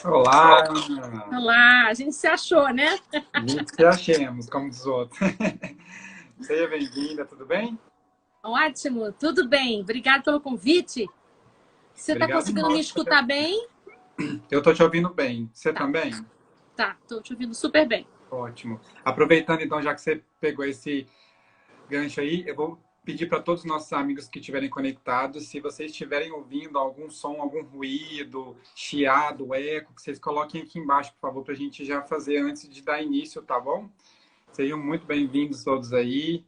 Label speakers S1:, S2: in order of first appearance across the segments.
S1: Olá,
S2: Olá, a gente se achou, né?
S1: gente, se achemos, como diz o outro. Seja bem-vinda, tudo bem?
S2: Ótimo, tudo bem. Obrigada pelo convite. Você está
S1: Obrigado,
S2: conseguindo me
S1: nós.
S2: escutar bem?
S1: Eu estou te ouvindo bem. Você
S2: Tá,
S1: também?
S2: tá, estou te ouvindo super bem.
S1: Ótimo. Aproveitando, então, já que você pegou esse gancho aí, eu vou pedir para todos os nossos amigos que estiverem conectados, se vocês estiverem ouvindo algum som, algum ruído, chiado, eco, que vocês coloquem aqui embaixo, por favor, para a gente já fazer antes de dar início, tá bom? Sejam muito bem-vindos todos aí.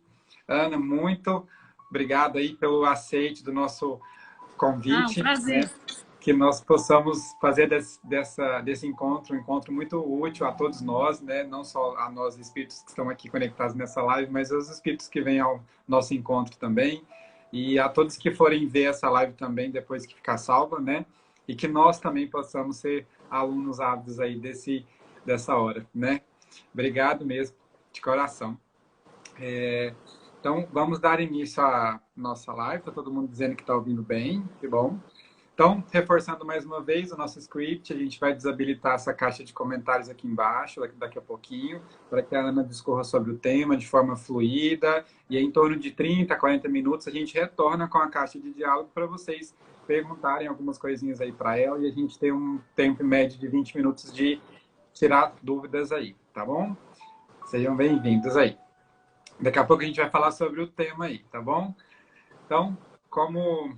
S1: Ana, muito obrigado aí pelo aceite do nosso
S2: Ah, um
S1: convite, né?
S2: prazer.
S1: Que nós possamos fazer desse encontro um encontro muito útil a todos nós, né? Não só a nós espíritos que estão aqui conectados nessa live, mas os espíritos que vêm ao nosso encontro também. E a todos que forem ver essa live também, depois que ficar salva, né? E que nós também possamos ser alunos ávidos aí dessa hora, né? Obrigado mesmo, de coração. Então, vamos dar início à nossa live. Está todo mundo dizendo que está ouvindo bem, que bom. Então, reforçando mais uma vez o nosso script, a gente vai desabilitar essa caixa de comentários aqui embaixo, daqui a pouquinho, para que a Ana discorra sobre o tema de forma fluida. E em torno de 30, 40 minutos, a gente retorna com a caixa de diálogo para vocês perguntarem algumas coisinhas aí para ela e a gente tem um tempo médio de 20 minutos de tirar dúvidas aí, tá bom? Sejam bem-vindos aí. Daqui a pouco a gente vai falar sobre o tema aí, tá bom? Então, como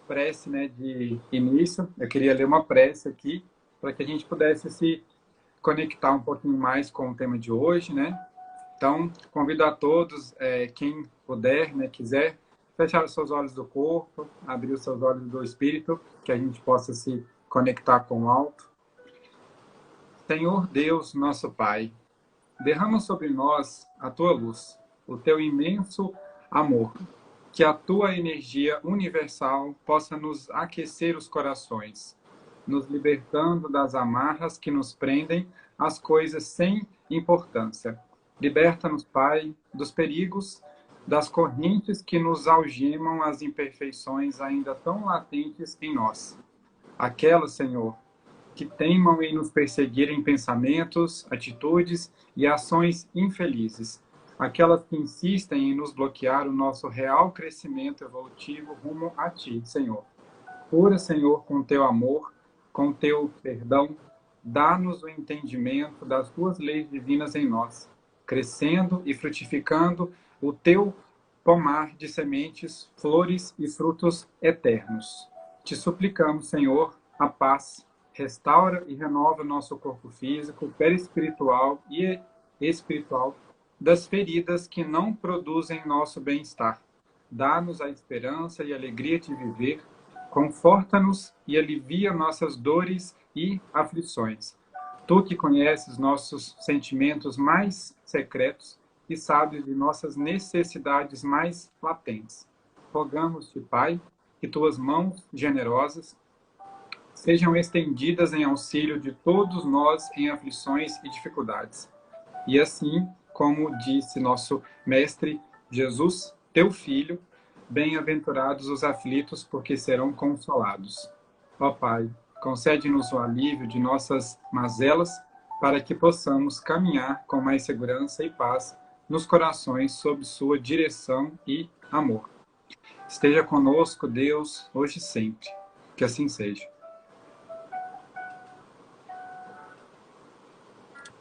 S1: prece, né, de início, eu queria ler uma prece aqui para que a gente pudesse se conectar um pouquinho mais com o tema de hoje, né? Então, convido a todos, quem puder, né, quiser, fechar os seus olhos do corpo, abrir os seus olhos do espírito, que a gente possa se conectar com o alto. Senhor Deus, nosso Pai, derrama sobre nós a tua luz, o teu imenso amor, que a tua energia universal possa nos aquecer os corações, nos libertando das amarras que nos prendem às coisas sem importância. Liberta-nos, Pai, dos perigos, das correntes que nos algemam às imperfeições ainda tão latentes em nós. Aquelas, Senhor, que teimam em nos perseguir em pensamentos, atitudes e ações infelizes. Aquelas que insistem em nos bloquear o nosso real crescimento evolutivo rumo a Ti, Senhor. Cura, Senhor, com Teu amor, com Teu perdão, dá-nos o entendimento das Tuas leis divinas em nós, crescendo e frutificando o Teu pomar de sementes, flores e frutos eternos. Te suplicamos, Senhor, a paz, restaura e renova nosso corpo físico, perispiritual e espiritual, das feridas que não produzem nosso bem-estar. Dá-nos a esperança e a alegria de viver, conforta-nos e alivia nossas dores e aflições. Tu que conheces nossos sentimentos mais secretos e sabes de nossas necessidades mais latentes. Rogamos-te, Pai, que tuas mãos generosas sejam estendidas em auxílio de todos nós em aflições e dificuldades. E assim, como disse nosso Mestre Jesus, teu Filho, bem-aventurados os aflitos, porque serão consolados. Ó Pai, concede-nos o alívio de nossas mazelas, para que possamos caminhar com mais segurança e paz nos corações sob sua direção e amor. Esteja conosco, Deus, hoje e sempre. Que assim seja.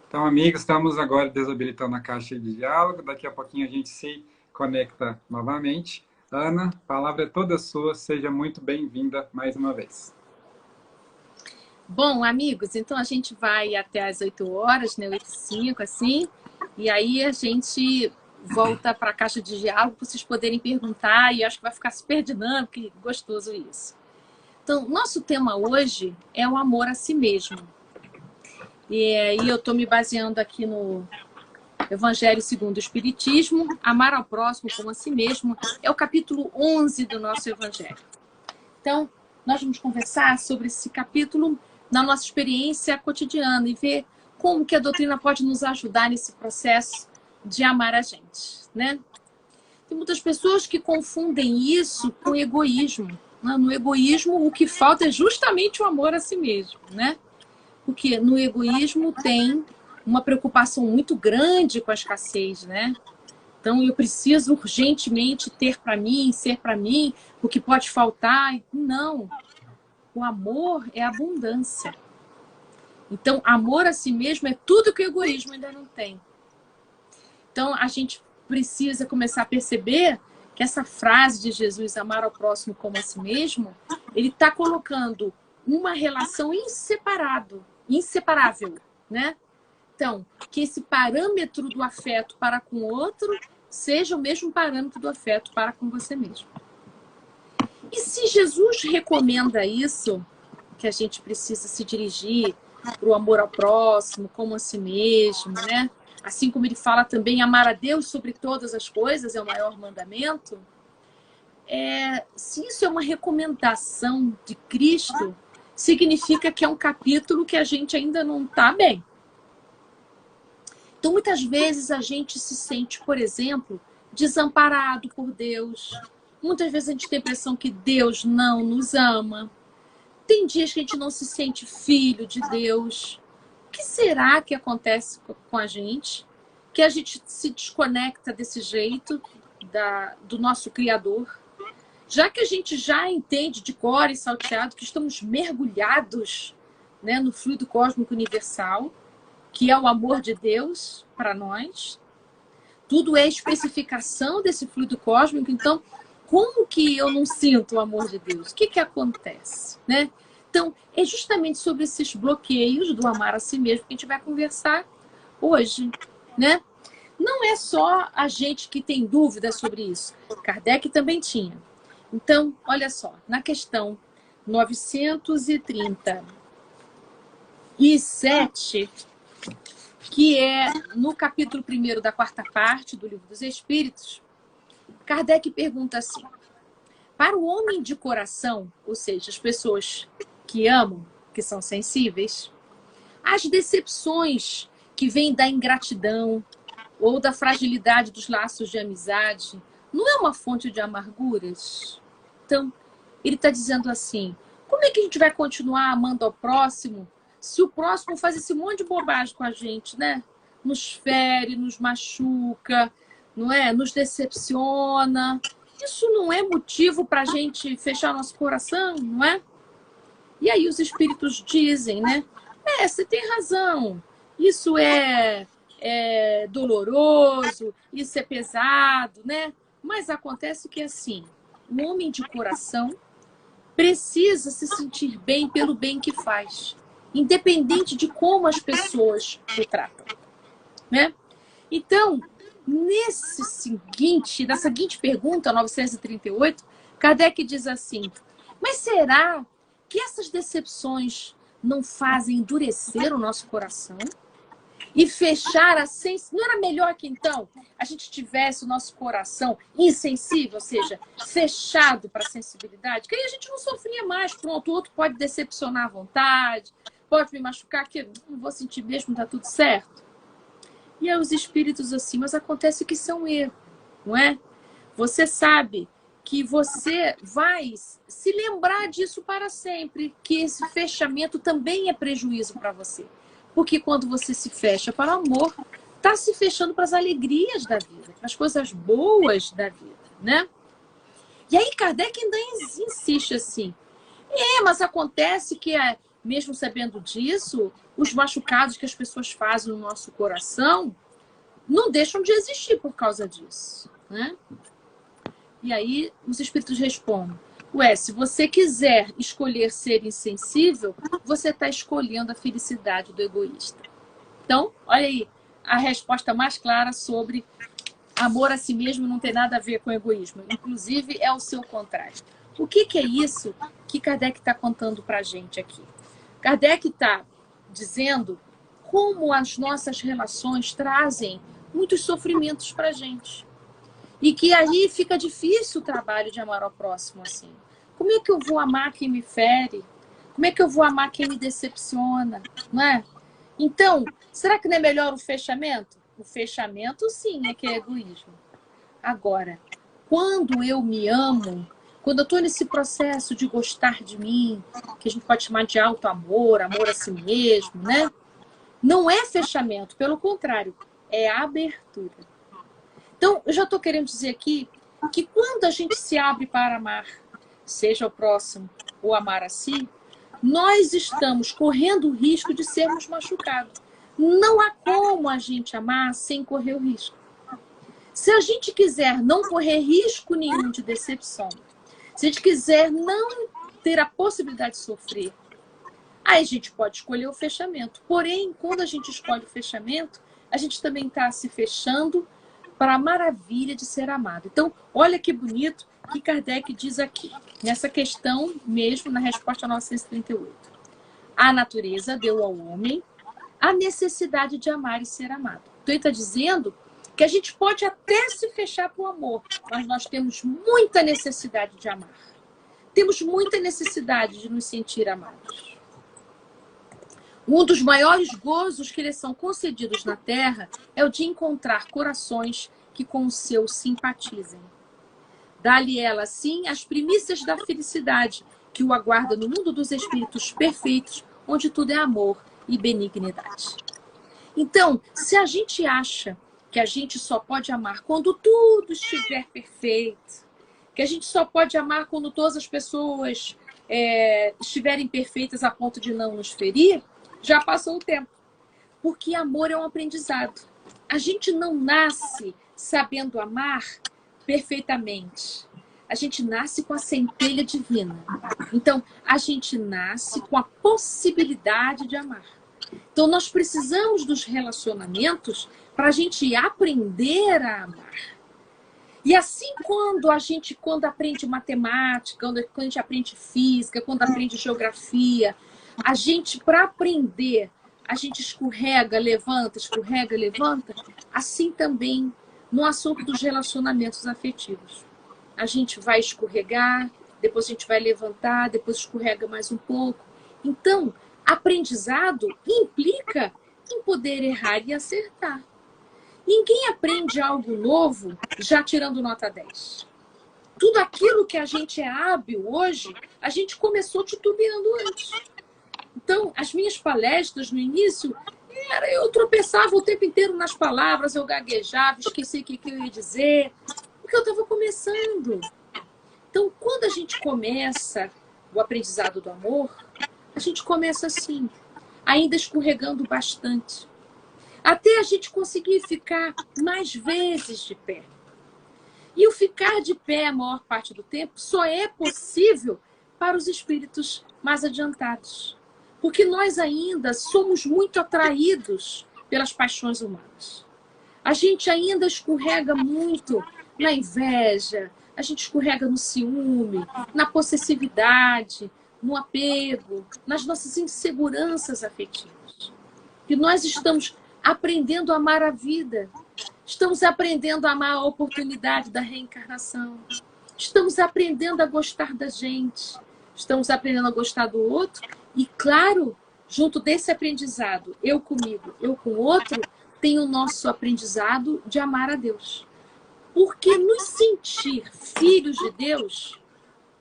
S1: Então, amigos, estamos agora desabilitando a caixa de diálogo. Daqui a pouquinho a gente se conecta novamente. Ana, a palavra é toda sua. Seja muito bem-vinda mais uma vez.
S2: Bom, amigos, então a gente vai até às 8 horas, né? 8h05, assim. E aí a gente volta para a caixa de diálogo para vocês poderem perguntar. E acho que vai ficar super dinâmico e gostoso isso. Então, nosso tema hoje é o amor a si mesmo. E aí eu estou me baseando aqui no Evangelho segundo o Espiritismo, amar ao próximo como a si mesmo, é o capítulo 11 do nosso Evangelho. Então, nós vamos conversar sobre esse capítulo na nossa experiência cotidiana e ver como que a doutrina pode nos ajudar nesse processo de amar a gente, né? Tem muitas pessoas que confundem isso com egoísmo. No egoísmo, o que falta é justamente o amor a si mesmo, né? Porque no egoísmo tem uma preocupação muito grande com a escassez, né? Então, eu preciso urgentemente ter para mim, ser para mim, o que pode faltar. Não. O amor é abundância. Então, amor a si mesmo é tudo que o egoísmo ainda não tem. Então, a gente precisa começar a perceber que essa frase de Jesus, amar ao próximo como a si mesmo, ele está colocando uma relação inseparável, né? Então, que esse parâmetro do afeto para com o outro seja o mesmo parâmetro do afeto para com você mesmo. E se Jesus recomenda isso, que a gente precisa se dirigir para o amor ao próximo, como a si mesmo, né? Assim como ele fala também, amar a Deus sobre todas as coisas é o maior mandamento. Se isso é uma recomendação de Cristo, significa que é um capítulo que a gente ainda não está bem. Então, muitas vezes a gente se sente, por exemplo, desamparado por Deus. Muitas vezes a gente tem a impressão que Deus não nos ama. Tem dias que a gente não se sente filho de Deus. O que será que acontece com a gente? Que a gente se desconecta desse jeito do nosso Criador? Já que a gente já entende de cor e salteado que estamos mergulhados, né, no fluido cósmico universal, que é o amor de Deus para nós. Tudo é especificação desse fluido cósmico. Então, como que eu não sinto o amor de Deus? O que acontece, né? Então, é justamente sobre esses bloqueios do amar a si mesmo que a gente vai conversar hoje, né? Não é só a gente que tem dúvidas sobre isso. Kardec também tinha. Então, olha só, na questão 937, que é no capítulo 1º da 4ª parte do Livro dos Espíritos, Kardec pergunta assim: para o homem de coração, ou seja, as pessoas que amam, que são sensíveis, as decepções que vêm da ingratidão ou da fragilidade dos laços de amizade não é uma fonte de amarguras? Então, ele está dizendo assim: como é que a gente vai continuar amando ao próximo se o próximo faz esse monte de bobagem com a gente, né? Nos fere, nos machuca, não é? Nos decepciona. Isso não é motivo para a gente fechar nosso coração, não é? E aí os espíritos dizem, né? Você tem razão. Isso é doloroso, isso é pesado, né? Mas acontece que, assim, o homem de coração precisa se sentir bem pelo bem que faz, independente de como as pessoas o tratam, né? Então, nessa seguinte pergunta, 938, Kardec diz assim: mas será que essas decepções não fazem endurecer o nosso coração? E fechar a sensibilidade? Não era melhor que, então, a gente tivesse o nosso coração insensível, ou seja, fechado para a sensibilidade? Que aí a gente não sofria mais. Pronto, o outro pode decepcionar à vontade, pode me machucar, que eu não vou sentir mesmo, tá tudo certo. E aí os espíritos assim, mas acontece que isso é um erro, não é? Você sabe que você vai se lembrar disso para sempre, que esse fechamento também é prejuízo para você. Porque quando você se fecha para o amor, está se fechando para as alegrias da vida, para as coisas boas da vida, né? E aí Kardec ainda insiste assim: mas acontece que, mesmo sabendo disso, os machucados que as pessoas fazem no nosso coração não deixam de existir por causa disso, né? E aí os espíritos respondem: se você quiser escolher ser insensível, você está escolhendo a felicidade do egoísta. Então, olha aí a resposta mais clara sobre amor a si mesmo não tem nada a ver com egoísmo. Inclusive, é o seu contrário. O que é isso que Kardec está contando para a gente aqui? Kardec está dizendo como as nossas relações trazem muitos sofrimentos para a gente. E que aí fica difícil o trabalho de amar ao próximo assim. Como é que eu vou amar quem me fere? Como é que eu vou amar quem me decepciona? Não é? Então, será que não é melhor o fechamento? O fechamento, sim, é que é egoísmo. Agora, quando eu me amo, quando eu estou nesse processo de gostar de mim, que a gente pode chamar de auto-amor, amor a si mesmo, né? Não é fechamento, pelo contrário, é abertura. Então, eu já estou querendo dizer aqui que quando a gente se abre para amar, seja o próximo ou amar a si, nós estamos correndo o risco de sermos machucados. Não há como a gente amar sem correr o risco. Se a gente quiser não correr risco nenhum de decepção, se a gente quiser não ter a possibilidade de sofrer, aí a gente pode escolher o fechamento. Porém, quando a gente escolhe o fechamento, a gente também está se fechando para a maravilha de ser amado. Então, olha que bonito que Kardec diz aqui, nessa questão mesmo, na resposta a 938. A natureza deu ao homem a necessidade de amar e ser amado. Então, ele está dizendo que a gente pode até se fechar para o amor, mas nós temos muita necessidade de amar. Temos muita necessidade de nos sentir amados. Um dos maiores gozos que lhes são concedidos na Terra é o de encontrar corações que com o seu simpatizem. Dá-lhe ela, assim, as primícias da felicidade que o aguarda no mundo dos espíritos perfeitos, onde tudo é amor e benignidade. Então, se a gente acha que a gente só pode amar quando tudo estiver perfeito, que a gente só pode amar quando todas as pessoas estiverem perfeitas a ponto de não nos ferir, já passou o tempo. Porque amor é um aprendizado. A gente não nasce sabendo amar perfeitamente. A gente nasce com a centelha divina. Então, a gente nasce com a possibilidade de amar. Então, nós precisamos dos relacionamentos para a gente aprender a amar. E assim, quando aprende matemática, quando a gente aprende física, quando aprende geografia, a gente, para aprender, a gente escorrega, levanta, assim também no assunto dos relacionamentos afetivos. A gente vai escorregar, depois a gente vai levantar, depois escorrega mais um pouco. Então, aprendizado implica em poder errar e acertar. Ninguém aprende algo novo já tirando nota 10. Tudo aquilo que a gente é hábil hoje, a gente começou titubeando antes. Então, as minhas palestras no início, eu tropeçava o tempo inteiro nas palavras, eu gaguejava, esqueci o que eu ia dizer, porque eu estava começando. Então, quando a gente começa o aprendizado do amor, a gente começa assim, ainda escorregando bastante, até a gente conseguir ficar mais vezes de pé. E o ficar de pé a maior parte do tempo só é possível para os espíritos mais adiantados. Porque nós ainda somos muito atraídos pelas paixões humanas. A gente ainda escorrega muito na inveja, a gente escorrega no ciúme, na possessividade, no apego, nas nossas inseguranças afetivas. E nós estamos aprendendo a amar a vida. Estamos aprendendo a amar a oportunidade da reencarnação. Estamos aprendendo a gostar da gente. Estamos aprendendo a gostar do outro. E, claro, junto desse aprendizado, eu comigo, eu com o outro, tem o nosso aprendizado de amar a Deus. Porque nos sentir filhos de Deus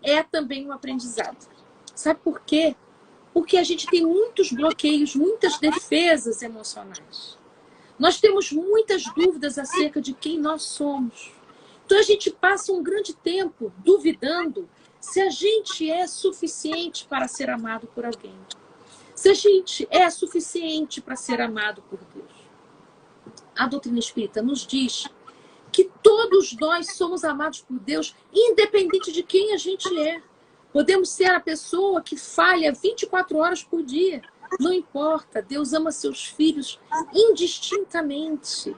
S2: é também um aprendizado. Sabe por quê? Porque a gente tem muitos bloqueios, muitas defesas emocionais. Nós temos muitas dúvidas acerca de quem nós somos. Então a gente passa um grande tempo duvidando se a gente é suficiente para ser amado por alguém. Se a gente é suficiente para ser amado por Deus. A doutrina espírita nos diz que todos nós somos amados por Deus, independente de quem a gente é. Podemos ser a pessoa que falha 24 horas por dia. Não importa, Deus ama seus filhos indistintamente.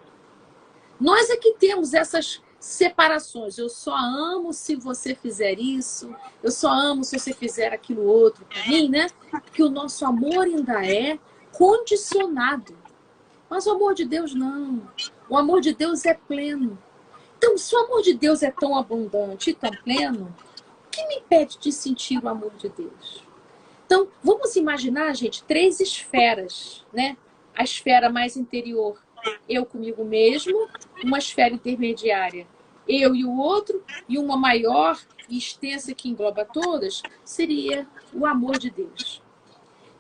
S2: Nós é que temos essas separações. Eu só amo se você fizer isso, eu só amo se você fizer aquilo outro para mim, né? Porque o nosso amor ainda é condicionado. Mas o amor de Deus não. O amor de Deus é pleno. Então, se o amor de Deus é tão abundante e tão pleno, o que me impede de sentir o amor de Deus? Então, vamos imaginar, gente, 3 esferas, né? A esfera mais interior, eu comigo mesmo, uma esfera intermediária, eu e o outro, e uma maior e extensa que engloba todas, seria o amor de Deus.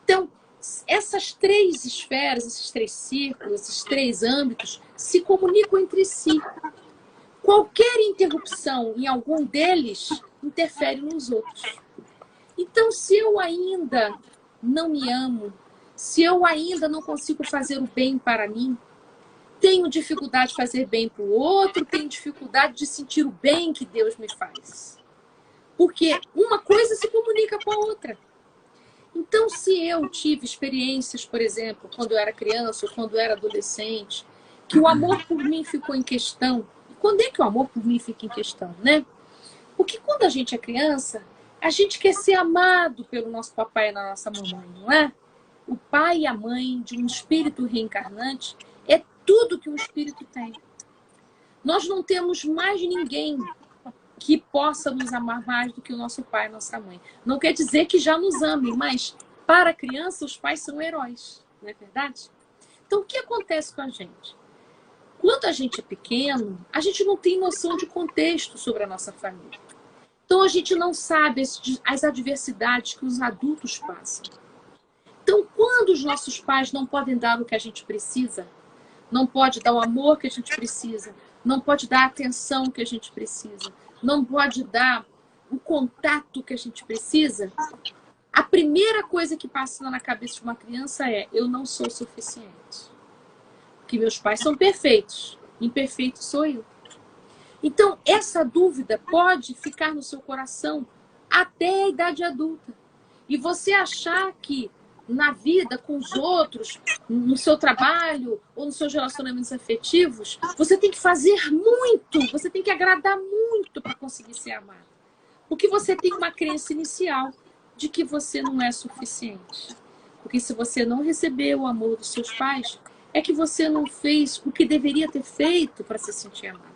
S2: Então, essas três esferas, esses três círculos, esses três âmbitos se comunicam entre si. Qualquer interrupção em algum deles interfere nos outros. Então, se eu ainda não me amo, se eu ainda não consigo fazer o bem para mim, tenho dificuldade de fazer bem para o outro, tenho dificuldade de sentir o bem que Deus me faz. Porque uma coisa se comunica com a outra. Então, se eu tive experiências, por exemplo, quando eu era criança ou quando eu era adolescente, que o amor por mim ficou em questão. E quando é que o amor por mim fica em questão, né? Porque quando a gente é criança, a gente quer ser amado pelo nosso papai e na nossa mamãe, não é? O pai e a mãe de um espírito reencarnante é tudo que um espírito tem. Nós não temos mais ninguém que possa nos amar mais do que o nosso pai e nossa mãe. Não quer dizer que já nos amem, mas para a criança os pais são heróis, não é verdade? Então o que acontece com a gente? Quando a gente é pequeno, a gente não tem noção de contexto sobre a nossa família. Então a gente não sabe as adversidades que os adultos passam. Então quando os nossos pais não podem dar o que a gente precisa, não pode dar o amor que a gente precisa, não pode dar a atenção que a gente precisa, não pode dar o contato que a gente precisa, a primeira coisa que passa na cabeça de uma criança é: eu não sou suficiente. Porque meus pais são perfeitos, imperfeito sou eu. Então, essa dúvida pode ficar no seu coração até a idade adulta. E você achar que na vida, com os outros, no seu trabalho ou nos seus relacionamentos afetivos, você tem que fazer muito, você tem que agradar muito para conseguir ser amado. Porque você tem uma crença inicial de que você não é suficiente. Porque se você não recebeu o amor dos seus pais, é que você não fez o que deveria ter feito para se sentir amado.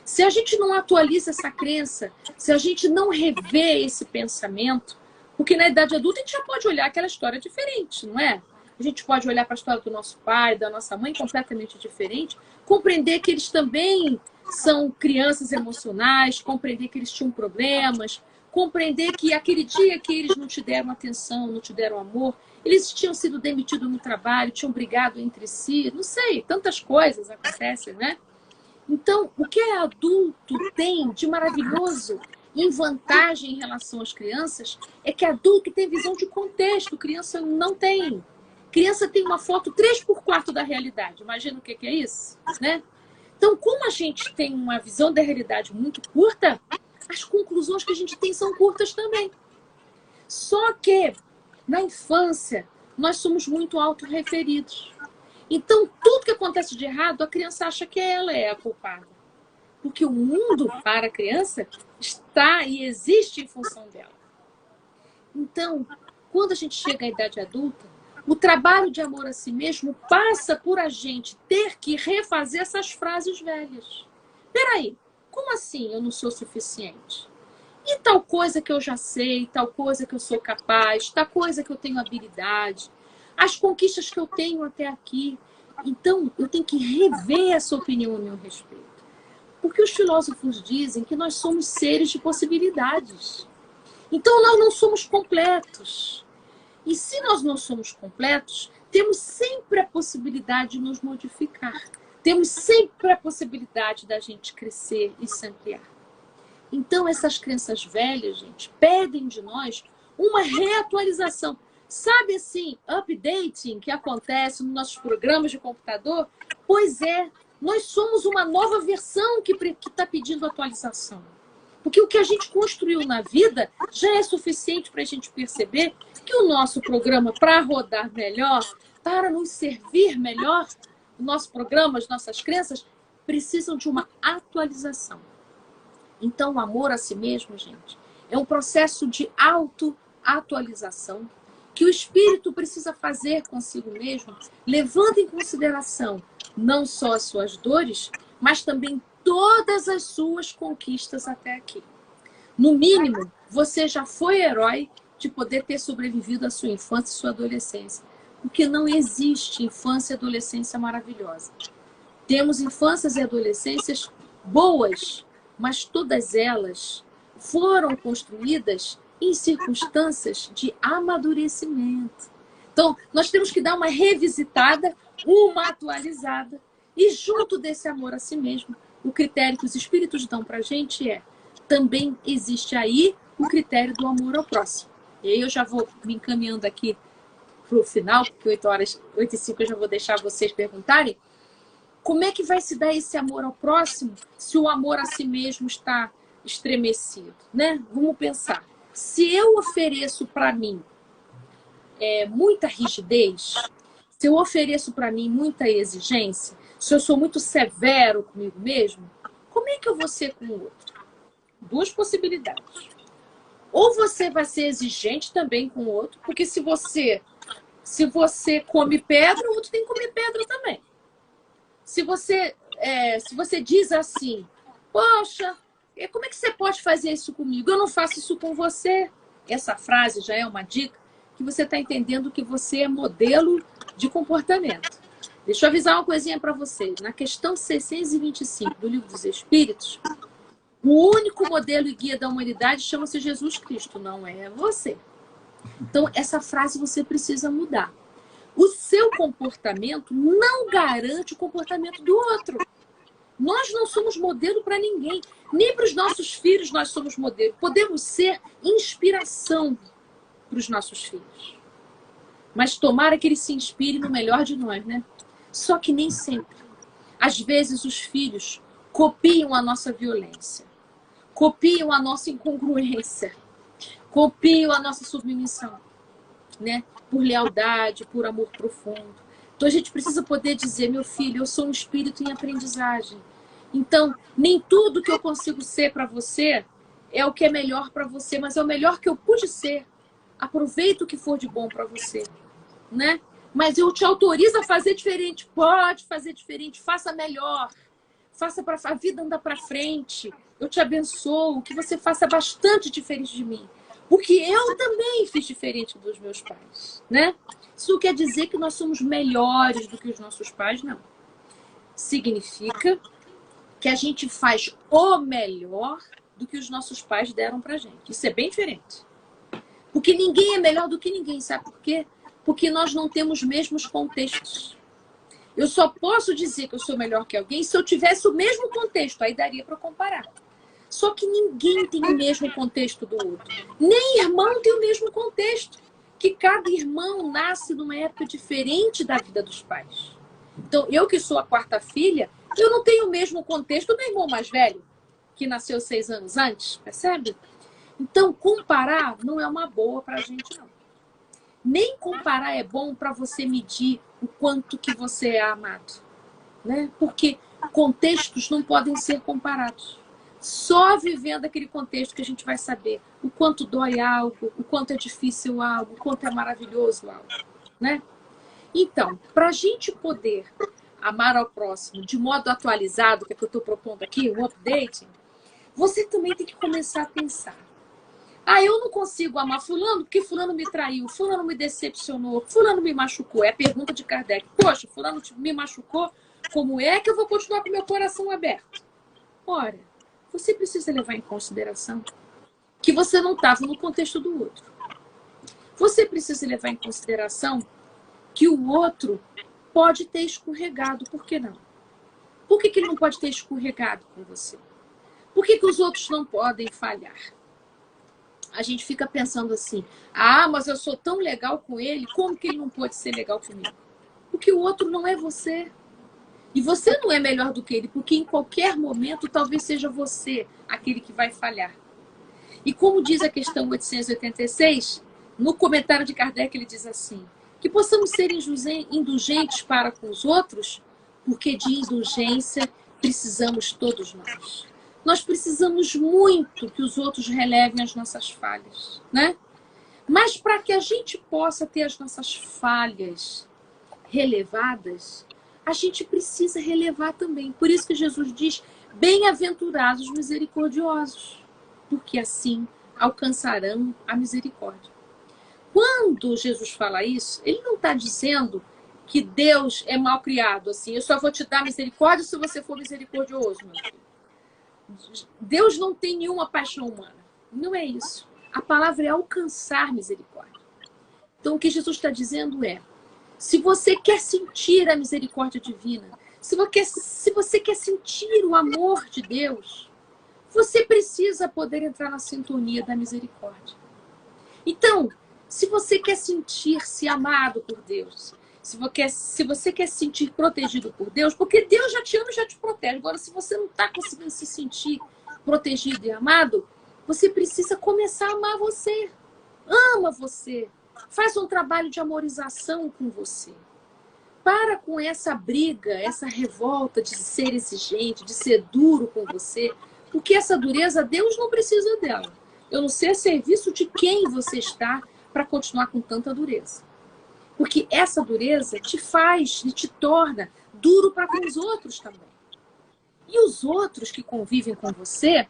S2: Se a gente não atualiza essa crença, se a gente não revê esse pensamento, porque na idade adulta a gente já pode olhar aquela história diferente, não é? A gente pode olhar para a história do nosso pai, da nossa mãe, completamente diferente, compreender que eles também são crianças emocionais, compreender que eles tinham problemas, compreender que aquele dia que eles não te deram atenção, não te deram amor, eles tinham sido demitidos no trabalho, tinham brigado entre si, não sei, tantas coisas acontecem, né? Então, o que é adulto tem de maravilhoso em vantagem em relação às crianças é que adulto tem visão de contexto, criança não tem. Criança tem uma foto 3/4 da realidade. Imagina o que é isso, né? Então, como a gente tem uma visão da realidade muito curta, as conclusões que a gente tem são curtas também. Só que, na infância, nós somos muito autorreferidos. Então, tudo que acontece de errado, a criança acha que ela é a culpada. Porque o mundo, para a criança, está e existe em função dela. Então, quando a gente chega à idade adulta, o trabalho de amor a si mesmo passa por a gente ter que refazer essas frases velhas. Peraí, como assim eu não sou suficiente? E tal coisa que eu já sei, tal coisa que eu sou capaz, tal coisa que eu tenho habilidade, as conquistas que eu tenho até aqui. Então, eu tenho que rever essa opinião a meu respeito. Porque os filósofos dizem que nós somos seres de possibilidades. Então, nós não somos completos. E se nós não somos completos, temos sempre a possibilidade de nos modificar. Temos sempre a possibilidade da gente crescer e se ampliar. Então, essas crenças velhas, gente, pedem de nós uma reatualização. Sabe assim, updating que acontece nos nossos programas de computador? Pois é, nós somos uma nova versão que está pedindo atualização. Porque o que a gente construiu na vida já é suficiente para a gente perceber que o nosso programa, para rodar melhor, para nos servir melhor, o nosso programa, as nossas crenças, precisam de uma atualização. Então, o amor a si mesmo, gente, é um processo de autoatualização que o espírito precisa fazer consigo mesmo, levando em consideração não só as suas dores, mas também todas as suas conquistas até aqui. No mínimo, você já foi herói de poder ter sobrevivido à sua infância e sua adolescência. Porque não existe infância e adolescência maravilhosa. Temos infâncias e adolescências boas, mas todas elas foram construídas em circunstâncias de amadurecimento. Então, nós temos que dar uma revisitada, uma atualizada. E junto desse amor a si mesmo, o critério que os espíritos dão para a gente também existe aí o critério do amor ao próximo. E aí eu já vou me encaminhando aqui para o final, porque 8h05 eu já vou deixar vocês perguntarem. Como é que vai se dar esse amor ao próximo se o amor a si mesmo está estremecido, né? Vamos pensar. Se eu ofereço para mim muita rigidez, se eu ofereço para mim muita exigência, se eu sou muito severo comigo mesmo, como é que eu vou ser com o outro? Duas possibilidades. Ou você vai ser exigente também com o outro, porque se você come pedra, o outro tem que comer pedra também. Se você diz assim, poxa, como é que você pode fazer isso comigo? Eu não faço isso com você. Essa frase já é uma dica que você está entendendo que você é modelo de comportamento. Deixa eu avisar uma coisinha para vocês. Na questão 625 do Livro dos Espíritos, o único modelo e guia da humanidade chama-se Jesus Cristo, não é você. Então, essa frase você precisa mudar. O seu comportamento não garante o comportamento do outro. Nós não somos modelo para ninguém. Nem para os nossos filhos nós somos modelo. Podemos ser inspiração para os nossos filhos. Mas tomara que eles se inspirem no melhor de nós, né? Só que nem sempre. Às vezes os filhos copiam a nossa violência. Copiam a nossa incongruência. Copiam a nossa submissão, né? Por lealdade, por amor profundo. Então a gente precisa poder dizer, meu filho, eu sou um espírito em aprendizagem. Então, nem tudo que eu consigo ser para você é o que é melhor para você, mas é o melhor que eu pude ser. Aproveita o que for de bom para você, né? Mas eu te autorizo a fazer diferente. Pode fazer diferente, faça melhor. Faça para a vida andar para frente. Eu te abençoo, que você faça bastante diferente de mim. Porque eu também fiz diferente dos meus pais, né? Isso não quer dizer que nós somos melhores do que os nossos pais, não. Significa que a gente faz o melhor do que os nossos pais deram pra gente. Isso é bem diferente. Porque ninguém é melhor do que ninguém, sabe por quê? Porque nós não temos os mesmos contextos. Eu só posso dizer que eu sou melhor que alguém se eu tivesse o mesmo contexto, aí daria para comparar. Só que ninguém tem o mesmo contexto do outro. Nem irmão tem o mesmo contexto. Que cada irmão nasce numa época diferente da vida dos pais. Então, eu que sou a quarta filha, eu não tenho o mesmo contexto do meu irmão mais velho, que nasceu 6 anos antes, percebe? Então, comparar não é uma boa pra gente, não. Nem comparar é bom para você medir o quanto que você é amado, né? Porque contextos não podem ser comparados. Só vivendo aquele contexto que a gente vai saber o quanto dói algo, o quanto é difícil algo, o quanto é maravilhoso algo, né? Então, para a gente poder amar ao próximo de modo atualizado, que é o que eu estou propondo aqui, um updating, você também tem que começar a pensar. Ah, eu não consigo amar fulano porque fulano me traiu, fulano me decepcionou, fulano me machucou. É a pergunta de Kardec. Poxa, fulano me machucou, como é que eu vou continuar com meu coração aberto? Ora, você precisa levar em consideração que você não estava no contexto do outro. Você precisa levar em consideração que o outro pode ter escorregado. Por que não? Por que ele não pode ter escorregado com você? Por que os outros não podem falhar? A gente fica pensando assim, ah, mas eu sou tão legal com ele, como que ele não pode ser legal comigo? Porque o outro não é você. E você não é melhor do que ele, porque em qualquer momento talvez seja você aquele que vai falhar. E como diz a questão 886, no comentário de Kardec ele diz assim, que possamos ser indulgentes para com os outros, porque de indulgência precisamos todos nós. Nós precisamos muito que os outros relevem as nossas falhas, né? Mas para que a gente possa ter as nossas falhas relevadas, a gente precisa relevar também. Por isso que Jesus diz, bem-aventurados os misericordiosos, porque assim alcançarão a misericórdia. Quando Jesus fala isso, ele não está dizendo que Deus é mal criado, assim, eu só vou te dar misericórdia se você for misericordioso, meu filho. Deus não tem nenhuma paixão humana. Não é isso. A palavra é alcançar misericórdia. Então, o que Jesus está dizendo é, se você quer sentir a misericórdia divina, se você quer sentir o amor de Deus, você precisa poder entrar na sintonia da misericórdia. Então, se você quer sentir-se amado por Deus, se você quer se sentir protegido por Deus, porque Deus já te ama e já te protege. Agora, se você não está conseguindo se sentir protegido e amado, você precisa começar a amar você. Ama você. Faz um trabalho de amorização com você. Para com essa briga, essa revolta de ser exigente, de ser duro com você, porque essa dureza, Deus não precisa dela. Eu não sei a serviço de quem você está para continuar com tanta dureza. Porque essa dureza te faz e te torna duro para com os outros também. E os outros que convivem com você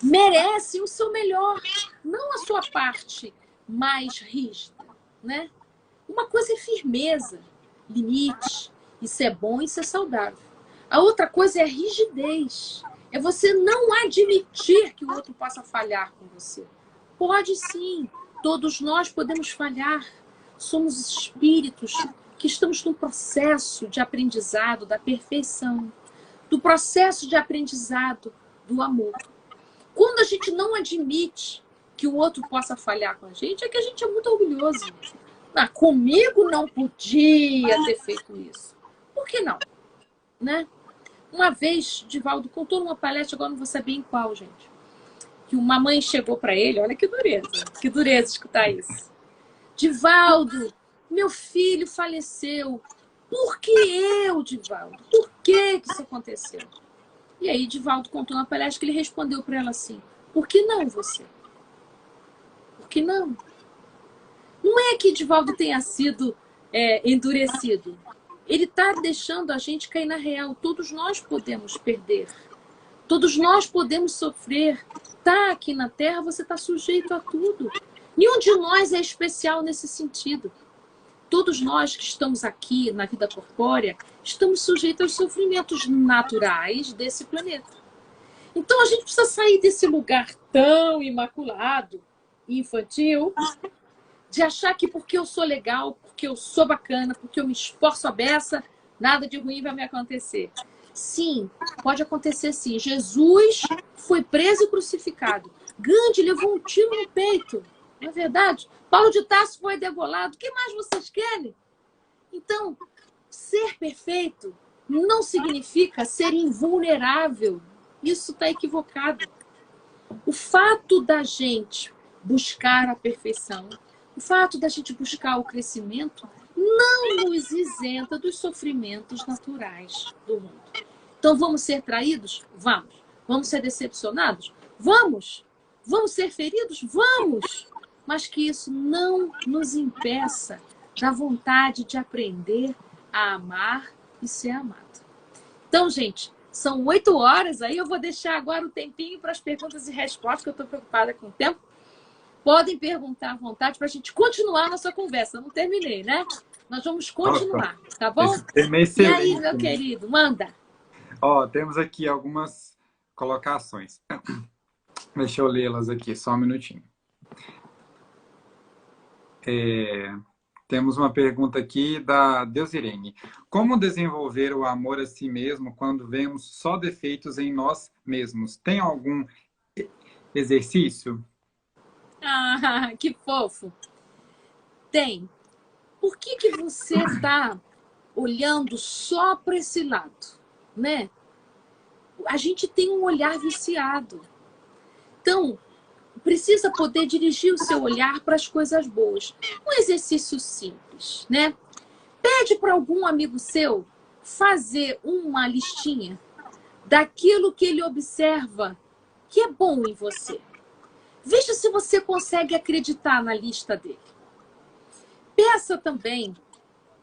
S2: merecem o seu melhor, não a sua parte mais rígida, né? Uma coisa é firmeza, limite, isso é bom, isso é saudável. A outra coisa é rigidez, é você não admitir que o outro possa falhar com você. Pode sim, todos nós podemos falhar. Somos espíritos que estamos no processo de aprendizado da perfeição, do processo de aprendizado do amor. Quando a gente não admite que o outro possa falhar com a gente, é que a gente é muito orgulhoso. Ah, comigo não podia ter feito isso. Por que não? Né? Uma vez, Divaldo contou numa palestra, agora não vou saber em qual, gente, que uma mãe chegou para ele, olha que dureza escutar isso. Divaldo, meu filho faleceu. Por que eu, Divaldo? Por que isso aconteceu? E aí Divaldo contou na palestra que ele respondeu para ela assim, por que não você? Por que não? Não é que Divaldo tenha sido endurecido. Ele está deixando a gente cair na real. Todos nós podemos perder. Todos nós podemos sofrer. Tá aqui na Terra, você está sujeito a tudo. Nenhum de nós é especial nesse sentido. Todos nós que estamos aqui na vida corpórea, estamos sujeitos aos sofrimentos naturais desse planeta. Então a gente precisa sair desse lugar tão imaculado e infantil, de achar que porque eu sou legal, porque eu sou bacana, porque eu me esforço a beça, nada de ruim vai me acontecer. Sim, pode acontecer sim. Jesus foi preso e crucificado. Gandhi levou um tiro no peito. Não é verdade? Paulo de Tarso foi degolado. O que mais vocês querem? Então, ser perfeito não significa ser invulnerável. Isso está equivocado. O fato da gente buscar a perfeição, o fato da gente buscar o crescimento, não nos isenta dos sofrimentos naturais do mundo. Então, vamos ser traídos? Vamos. Vamos ser decepcionados? Vamos. Vamos ser feridos? Vamos. Mas que isso não nos impeça da vontade de aprender a amar e ser amado. Então, gente, são 8 horas, aí eu vou deixar agora um tempinho para as perguntas e respostas, que eu estou preocupada com o tempo. Podem perguntar à vontade para a gente continuar a nossa conversa. Eu não terminei, né? Nós vamos continuar, tá bom? E aí, meu querido, manda.
S1: Ó, temos aqui algumas colocações. Deixa eu lê-las aqui, só um minutinho. Temos uma pergunta aqui da Deusirene. Como desenvolver o amor a si mesmo quando vemos só defeitos em nós mesmos? Tem algum exercício?
S2: Ah, que fofo. Tem. Por que você está olhando só para esse lado, né? A gente tem um olhar viciado. Então, precisa poder dirigir o seu olhar para as coisas boas. Um exercício simples, né? Pede para algum amigo seu fazer uma listinha daquilo que ele observa que é bom em você. Veja se você consegue acreditar na lista dele. Peça também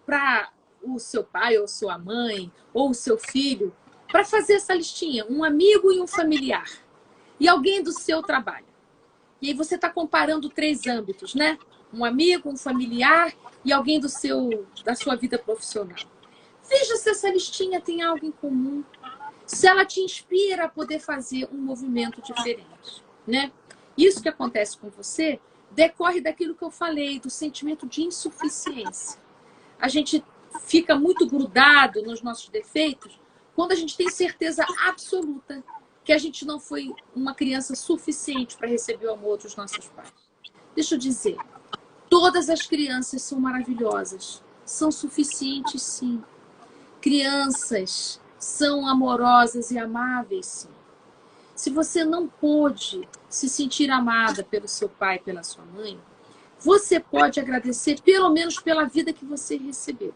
S2: para o seu pai ou sua mãe ou o seu filho para fazer essa listinha, um amigo e um familiar e alguém do seu trabalho. E aí você está comparando 3 âmbitos, né? Um amigo, um familiar e alguém da sua vida profissional. Veja se essa listinha tem algo em comum. se ela te inspira a poder fazer um movimento diferente, né? Isso que acontece com você decorre daquilo que eu falei, do sentimento de insuficiência. A gente fica muito grudado nos nossos defeitos quando a gente tem certeza absoluta que a gente não foi uma criança suficiente para receber o amor dos nossos pais. Deixa eu dizer, todas as crianças são maravilhosas, são suficientes, sim. Crianças são amorosas e amáveis, sim. Se você não pôde se sentir amada pelo seu pai, pela sua mãe, você pode agradecer pelo menos pela vida que você recebeu.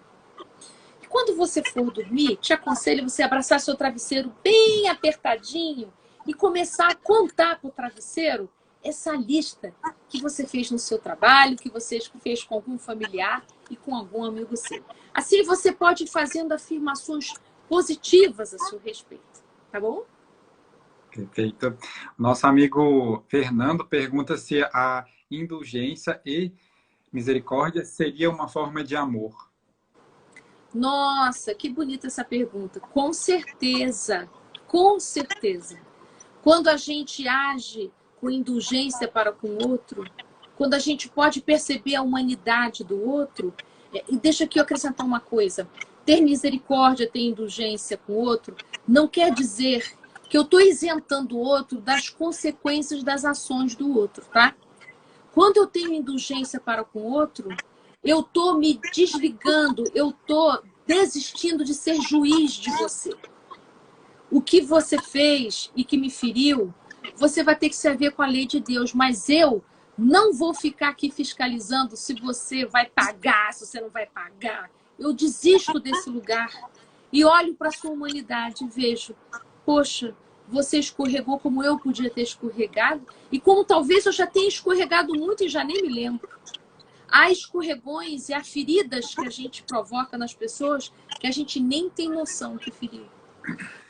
S2: E quando você for dormir, te aconselho você abraçar seu travesseiro bem apertadinho e começar a contar para o travesseiro essa lista que você fez no seu trabalho, que você fez com algum familiar e com algum amigo seu. Assim você pode ir fazendo afirmações positivas a seu respeito, tá bom?
S1: Perfeito. Nosso amigo Fernando pergunta se a indulgência e misericórdia seria uma forma de amor.
S2: Nossa, que bonita essa pergunta. Com certeza, com certeza. Quando a gente age com indulgência para com o outro, quando a gente pode perceber a humanidade do outro, e deixa aqui eu acrescentar uma coisa, ter misericórdia, ter indulgência com o outro, não quer dizer que eu estou isentando o outro das consequências das ações do outro, tá? Quando eu tenho indulgência para com o outro, eu estou me desligando, eu estou desistindo de ser juiz de você. O que você fez e que me feriu, você vai ter que se haver com a lei de Deus, mas eu não vou ficar aqui fiscalizando se você vai pagar, se você não vai pagar. Eu desisto desse lugar e olho para a sua humanidade e vejo, poxa, você escorregou como eu podia ter escorregado e como talvez eu já tenha escorregado muito e já nem me lembro. Há escorregões e há feridas que a gente provoca nas pessoas que a gente nem tem noção que feriu.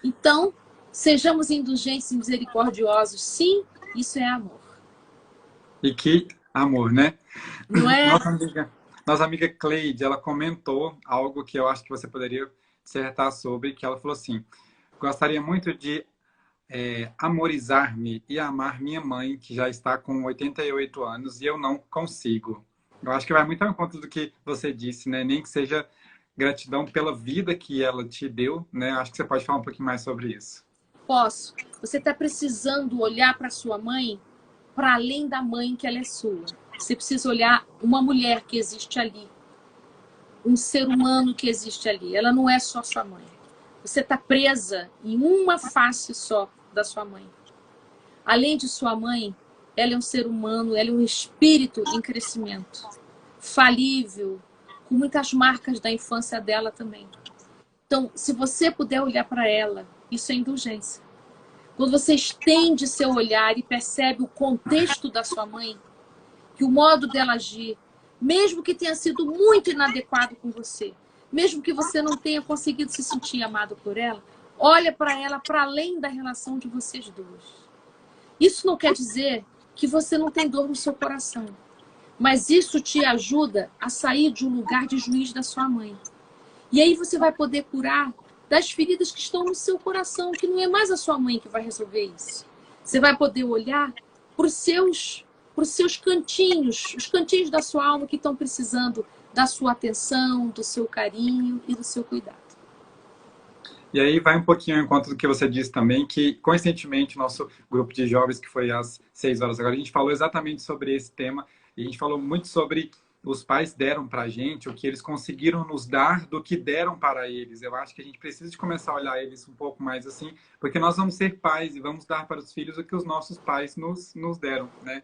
S2: Então, sejamos indulgentes e misericordiosos. Sim, isso é amor.
S1: E que amor, né?
S2: Não é?
S1: Nossa amiga Cleide, ela comentou algo que eu acho que você poderia dissertar sobre, que ela falou assim, gostaria muito de amorizar-me e amar minha mãe, que já está com 88 anos, e eu não consigo. Eu acho que vai muito ao encontro do que você disse, né? Nem que seja gratidão pela vida que ela te deu, né? Acho que você pode falar um pouquinho mais sobre isso.
S2: Posso. Você está precisando olhar para sua mãe para além da mãe que ela é sua. Você precisa olhar uma mulher que existe ali, um ser humano que existe ali. Ela não é só sua mãe. Você está presa em uma face só da sua mãe. Além de sua mãe, ela é um ser humano, ela é um espírito em crescimento, falível, com muitas marcas da infância dela também. Então, se você puder olhar para ela, isso é indulgência. Quando você estende seu olhar e percebe o contexto da sua mãe, que o modo dela agir, mesmo que tenha sido muito inadequado com você, mesmo que você não tenha conseguido se sentir amado por ela, olha para ela para além da relação de vocês dois. Isso não quer dizer que você não tem dor no seu coração, mas isso te ajuda a sair de um lugar de juiz da sua mãe. E aí você vai poder curar das feridas que estão no seu coração, que não é mais a sua mãe que vai resolver isso. Você vai poder olhar para os seus cantinhos, os cantinhos da sua alma que estão precisando da sua atenção, do seu carinho e do seu cuidado.
S1: E aí vai um pouquinho ao encontro do que você disse também, que coincidentemente nosso grupo de jovens, que foi às 6 horas agora, a gente falou exatamente sobre esse tema, e a gente falou muito sobre os pais deram para a gente, o que eles conseguiram nos dar do que deram para eles. Eu acho que a gente precisa de começar a olhar eles um pouco mais assim, porque nós vamos ser pais e vamos dar para os filhos o que os nossos pais nos deram, né?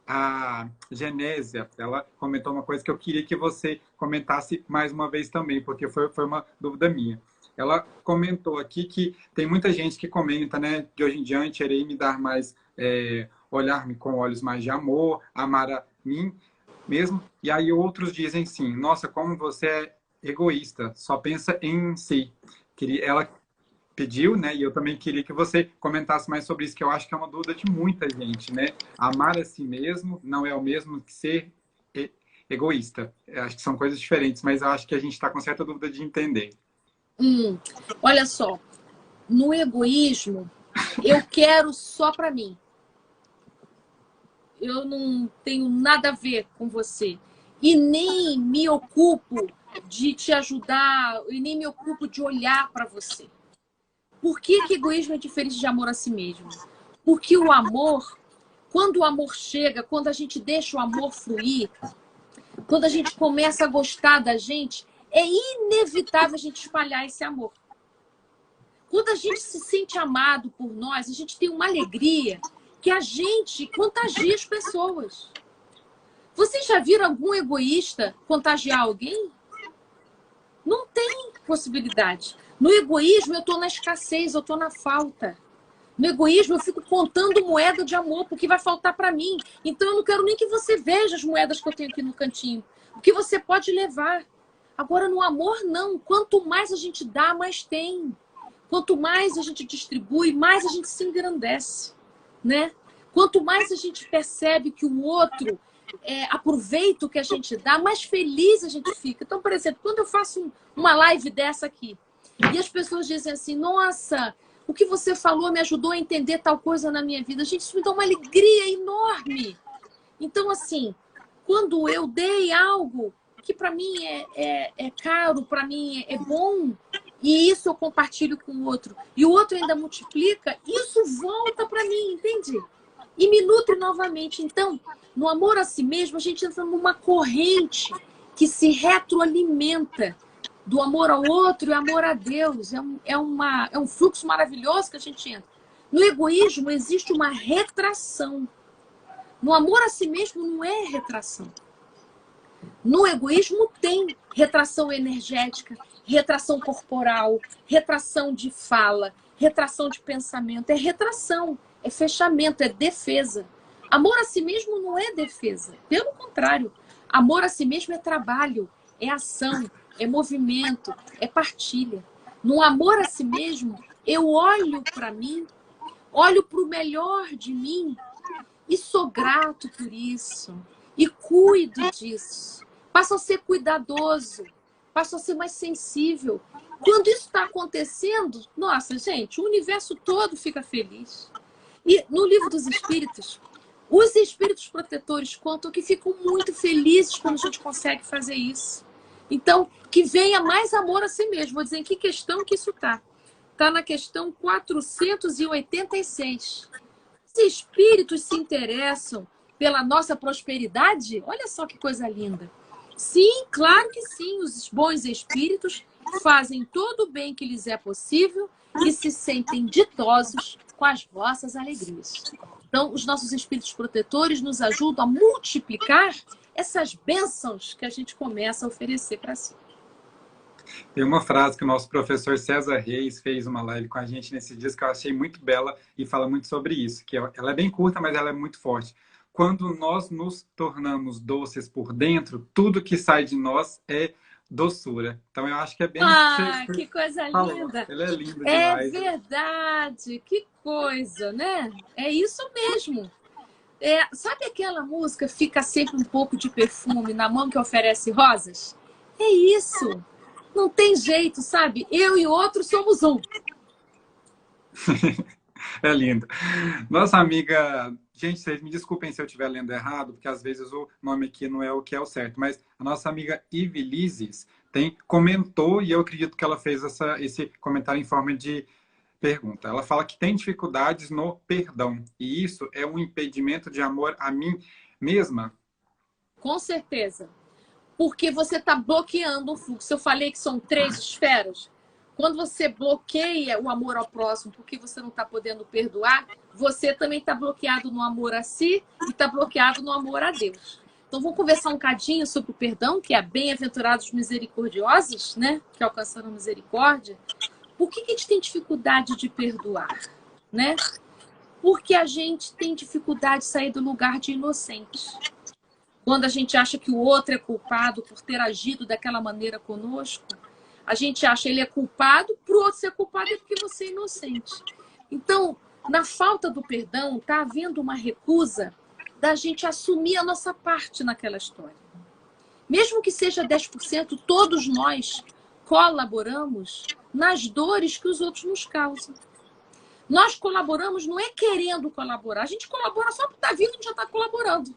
S1: A Genésia, ela comentou uma coisa que eu queria que você comentasse mais uma vez também, porque foi uma dúvida minha. Ela comentou aqui que tem muita gente que comenta, né, de hoje em diante irei me dar mais, olhar-me com olhos mais de amor, amar a mim mesmo. E aí outros dizem sim, nossa, como você é egoísta, só pensa em si. Ela pediu, né, e eu também queria que você comentasse mais sobre isso, que eu acho que é uma dúvida de muita gente, né? Amar a si mesmo não é o mesmo que ser egoísta. Eu acho que são coisas diferentes, mas eu acho que a gente está com certa dúvida de entender.
S2: Olha só, no egoísmo, eu quero só para mim. Eu não tenho nada a ver com você. E nem me ocupo de te ajudar, e nem me ocupo de olhar para você. Por que que egoísmo é diferente de amor a si mesmo? Porque o amor, quando o amor chega, quando a gente deixa o amor fluir, quando a gente começa a gostar da gente, é inevitável a gente espalhar esse amor. Quando a gente se sente amado por nós, a gente tem uma alegria que a gente contagia as pessoas. Vocês já viram algum egoísta contagiar alguém? Não tem possibilidade. No egoísmo, eu estou na escassez, eu estou na falta. No egoísmo, eu fico contando moeda de amor, porque vai faltar para mim. Então, eu não quero nem que você veja as moedas que eu tenho aqui no cantinho. O que você pode levar. Agora, no amor, não. Quanto mais a gente dá, mais tem. Quanto mais a gente distribui, mais a gente se engrandece, né? Quanto mais a gente percebe que o outro aproveita o que a gente dá, mais feliz a gente fica. Então, por exemplo, quando eu faço uma live dessa aqui, e as pessoas dizem assim, nossa, o que você falou me ajudou a entender tal coisa na minha vida. Gente, isso me dá uma alegria enorme. Então, assim, quando eu dei algo que para mim é caro, para mim é bom, e isso eu compartilho com o outro, e o outro ainda multiplica, isso volta para mim, entende? E me nutre novamente. Então, no amor a si mesmo, a gente entra numa corrente que se retroalimenta do amor ao outro e amor a Deus. É um fluxo maravilhoso que a gente entra. No egoísmo existe uma retração. No amor a si mesmo não é retração. No egoísmo tem retração energética, retração corporal, retração de fala, retração de pensamento. É retração, é fechamento, é defesa. Amor a si mesmo não é defesa. Pelo contrário, amor a si mesmo é trabalho, é ação, é movimento, é partilha. No amor a si mesmo, eu olho para mim, olho para o melhor de mim e sou grato por isso. E cuido disso. Passo a ser cuidadoso, passo a ser mais sensível. Quando isso está acontecendo, nossa, gente, o universo todo fica feliz. E no Livro dos Espíritos, os espíritos protetores contam que ficam muito felizes quando a gente consegue fazer isso. Então, que venha mais amor a si mesmo. Vou dizer em que questão que isso está. Está na questão 486. Os espíritos se interessam pela nossa prosperidade? Olha só que coisa linda. Sim, claro que sim. Os bons espíritos fazem todo o bem que lhes é possível e se sentem ditosos com as vossas alegrias. Então, os nossos espíritos protetores nos ajudam a multiplicar essas bênçãos que a gente começa a oferecer para si.
S1: Tem uma frase que o nosso professor César Reis fez uma live com a gente nesses dias que eu achei muito bela e fala muito sobre isso, que ela é bem curta, mas ela é muito forte. Quando nós nos tornamos doces por dentro, tudo que sai de nós é doçura. Então, eu acho que é bem...
S2: que coisa linda!
S1: Ele é lindo
S2: demais.
S1: É
S2: verdade! Que coisa, né? É isso mesmo. Sabe aquela música Fica Sempre um Pouco de Perfume na Mão que Oferece Rosas? É isso! Não tem jeito, sabe? Eu e outro somos um.
S1: É lindo. Nossa amiga... Gente, vocês me desculpem se eu estiver lendo errado, porque às vezes o nome aqui não é o que é o certo, mas a nossa amiga Ivelizes comentou, e eu acredito que ela fez esse comentário em forma de pergunta. Ela fala que tem dificuldades no perdão, e isso é um impedimento de amor a mim mesma?
S2: Com certeza. Porque você está bloqueando o fluxo. Eu falei que são 3 esferas. Quando você bloqueia o amor ao próximo porque você não está podendo perdoar, você também está bloqueado no amor a si e está bloqueado no amor a Deus. Então, vamos conversar um cadinho sobre o perdão, que é bem-aventurados misericordiosos, né? Que alcançaram misericórdia. Por que a gente tem dificuldade de perdoar, né? Porque a gente tem dificuldade de sair do lugar de inocente. Quando a gente acha que o outro é culpado por ter agido daquela maneira conosco, a gente acha que ele é culpado, para o outro ser culpado é porque você é inocente. Então, na falta do perdão, está havendo uma recusa da gente assumir a nossa parte naquela história. Mesmo que seja 10%, todos nós colaboramos nas dores que os outros nos causam. Nós colaboramos não é querendo colaborar. A gente colabora só por estar vindo, a gente já está colaborando.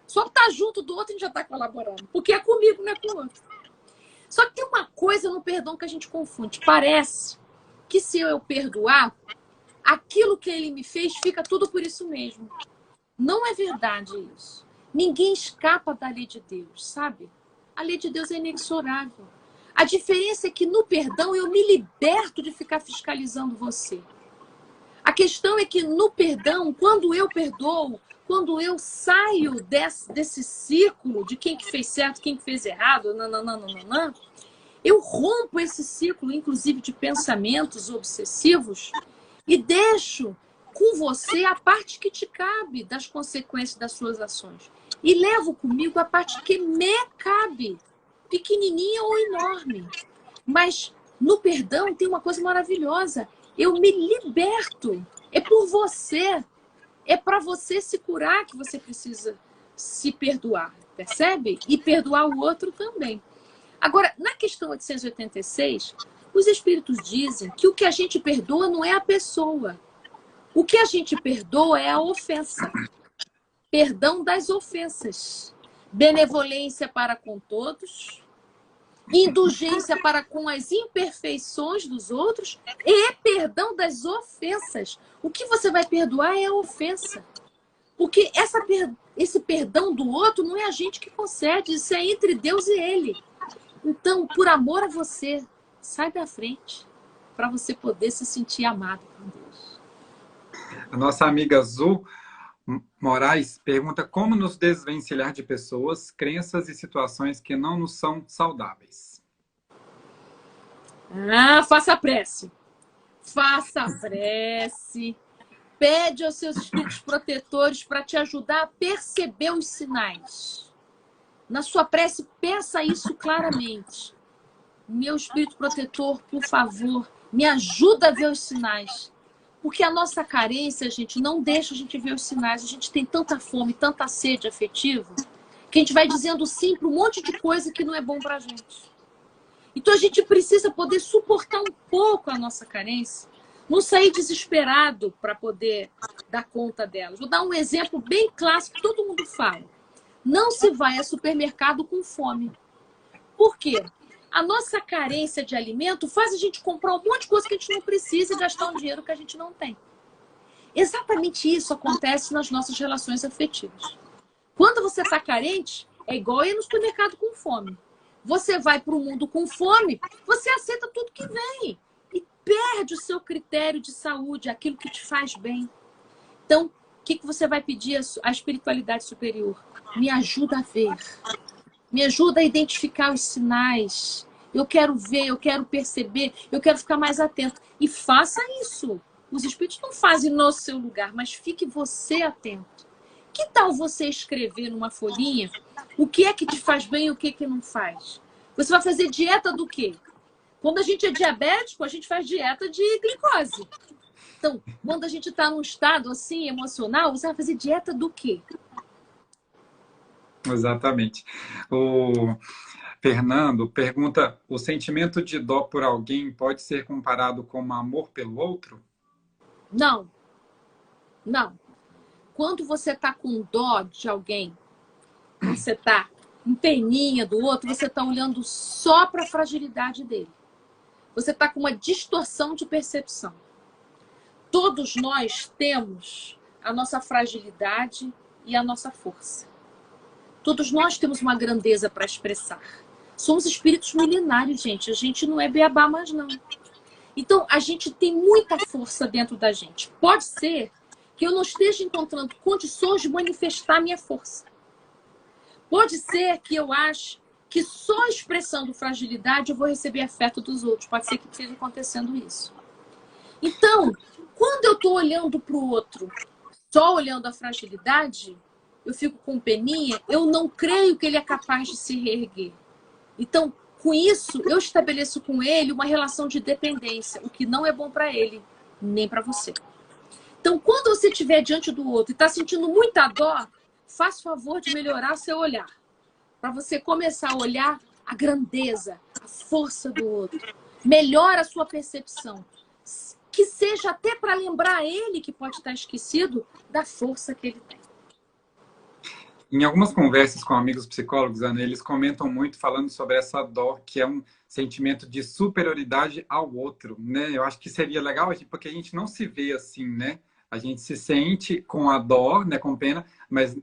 S2: Só por estar junto do outro, a gente já está colaborando. Porque é comigo, não é com o outro. Só que tem uma coisa no perdão que a gente confunde. Parece que se eu perdoar, aquilo que ele me fez fica tudo por isso mesmo. Não é verdade isso. Ninguém escapa da lei de Deus, sabe? A lei de Deus é inexorável. A diferença é que no perdão eu me liberto de ficar fiscalizando você. A questão é que no perdão, quando eu perdoo, quando eu saio desse ciclo de quem que fez certo, quem que fez errado, nananana, eu rompo esse ciclo, inclusive de pensamentos obsessivos, e deixo com você a parte que te cabe das consequências das suas ações. E levo comigo a parte que me cabe, pequenininha ou enorme. Mas no perdão tem uma coisa maravilhosa. Eu me liberto. É por você. É para você se curar que você precisa se perdoar. Percebe? E perdoar o outro também. Agora, na questão 886, os espíritos dizem que o que a gente perdoa não é a pessoa. O que a gente perdoa é a ofensa. Perdão das ofensas. Benevolência para com todos. Indulgência para com as imperfeições dos outros e perdão das ofensas. O que você vai perdoar é a ofensa. Porque esse perdão do outro não é a gente que concede, isso é entre Deus e ele. Então, por amor a você, sai da frente para você poder se sentir amado por Deus.
S1: A nossa amiga Azul Moraes pergunta como nos desvencilhar de pessoas, crenças e situações que não nos são saudáveis.
S2: Faça a prece. Faça a prece. Pede aos seus espíritos protetores para te ajudar a perceber os sinais. Na sua prece, peça isso claramente. Meu espírito protetor, por favor, me ajuda a ver os sinais. Porque a nossa carência, gente, não deixa a gente ver os sinais. A gente tem tanta fome, tanta sede afetiva, que a gente vai dizendo sim para um monte de coisa que não é bom para a gente. Então a gente precisa poder suportar um pouco a nossa carência, não sair desesperado para poder dar conta delas. Vou dar um exemplo bem clássico que todo mundo fala. Não se vai ao supermercado com fome. Por quê? A nossa carência de alimento faz a gente comprar um monte de coisa que a gente não precisa e gastar um dinheiro que a gente não tem. Exatamente isso acontece nas nossas relações afetivas. Quando você está carente, é igual ir no supermercado com fome. Você vai para o mundo com fome, você aceita tudo que vem e perde o seu critério de saúde, aquilo que te faz bem. Então, o que você vai pedir à espiritualidade superior? Me ajuda a ver. Me ajuda a identificar os sinais. Eu quero ver, eu quero perceber, eu quero ficar mais atento. E faça isso. Os espíritos não fazem no seu lugar, mas fique você atento. Que tal você escrever numa folhinha o que é que te faz bem e o que é que não faz? Você vai fazer dieta do quê? Quando a gente é diabético, a gente faz dieta de glicose. Então, quando a gente está num estado assim, emocional, você vai fazer dieta do quê?
S1: Exatamente. O Fernando pergunta, o sentimento de dó por alguém pode ser comparado com amor pelo outro?
S2: Não. Não. Quando você está com dó de alguém, você está com peninha do outro, você está olhando só para a fragilidade dele. Você está com uma distorção de percepção. Todos nós temos a nossa fragilidade e a nossa força. Todos nós temos uma grandeza para expressar. Somos espíritos milenários, gente. A gente não é beabá mais, não. Então, a gente tem muita força dentro da gente. Pode ser que eu não esteja encontrando condições de manifestar a minha força. Pode ser que eu ache que só expressando fragilidade eu vou receber afeto dos outros. Pode ser que esteja acontecendo isso. Então, quando eu estou olhando para o outro, só olhando a fragilidade, eu fico com peninha, eu não creio que ele é capaz de se reerguer. Então, com isso, eu estabeleço com ele uma relação de dependência, o que não é bom para ele, nem para você. Então, quando você estiver diante do outro e está sentindo muita dó, faça o favor de melhorar o seu olhar. Para você começar a olhar a grandeza, a força do outro. melhora a sua percepção. Que seja até para lembrar ele, que pode estar esquecido, da força que ele tem.
S1: Em algumas conversas com amigos psicólogos, Ana, eles comentam muito falando sobre essa dor, que é um sentimento de superioridade ao outro, né? Eu acho que seria legal, porque a gente não se vê assim, né? A gente se sente com a dor, né, com pena, mas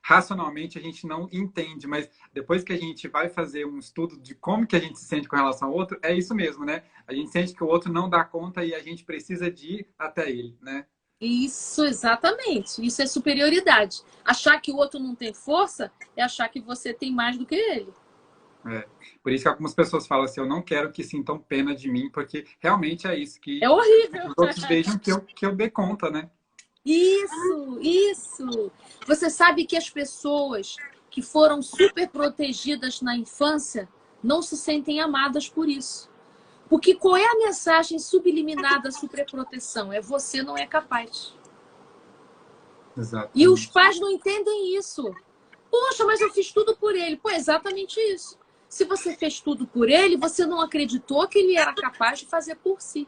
S1: racionalmente a gente não entende. Mas depois que a gente vai fazer um estudo de como que a gente se sente com relação ao outro, é isso mesmo, né? A gente sente que o outro não dá conta e a gente precisa de ir até ele, né?
S2: Isso, exatamente. Isso é superioridade. Achar que o outro não tem força é achar que você tem mais do que ele.
S1: É. Por isso que algumas pessoas falam assim, eu não quero que sintam pena de mim, porque realmente é isso que
S2: é horrível.
S1: Os outros vejam que eu dê conta, né?
S2: Isso. Você sabe que as pessoas que foram super protegidas na infância não se sentem amadas por isso. Porque qual é a mensagem subliminar da superproteção? É você não é capaz.
S1: Exatamente.
S2: E os pais não entendem isso. Poxa, mas eu fiz tudo por ele. Pô, é exatamente isso. Se você fez tudo por ele, você não acreditou que ele era capaz de fazer por si.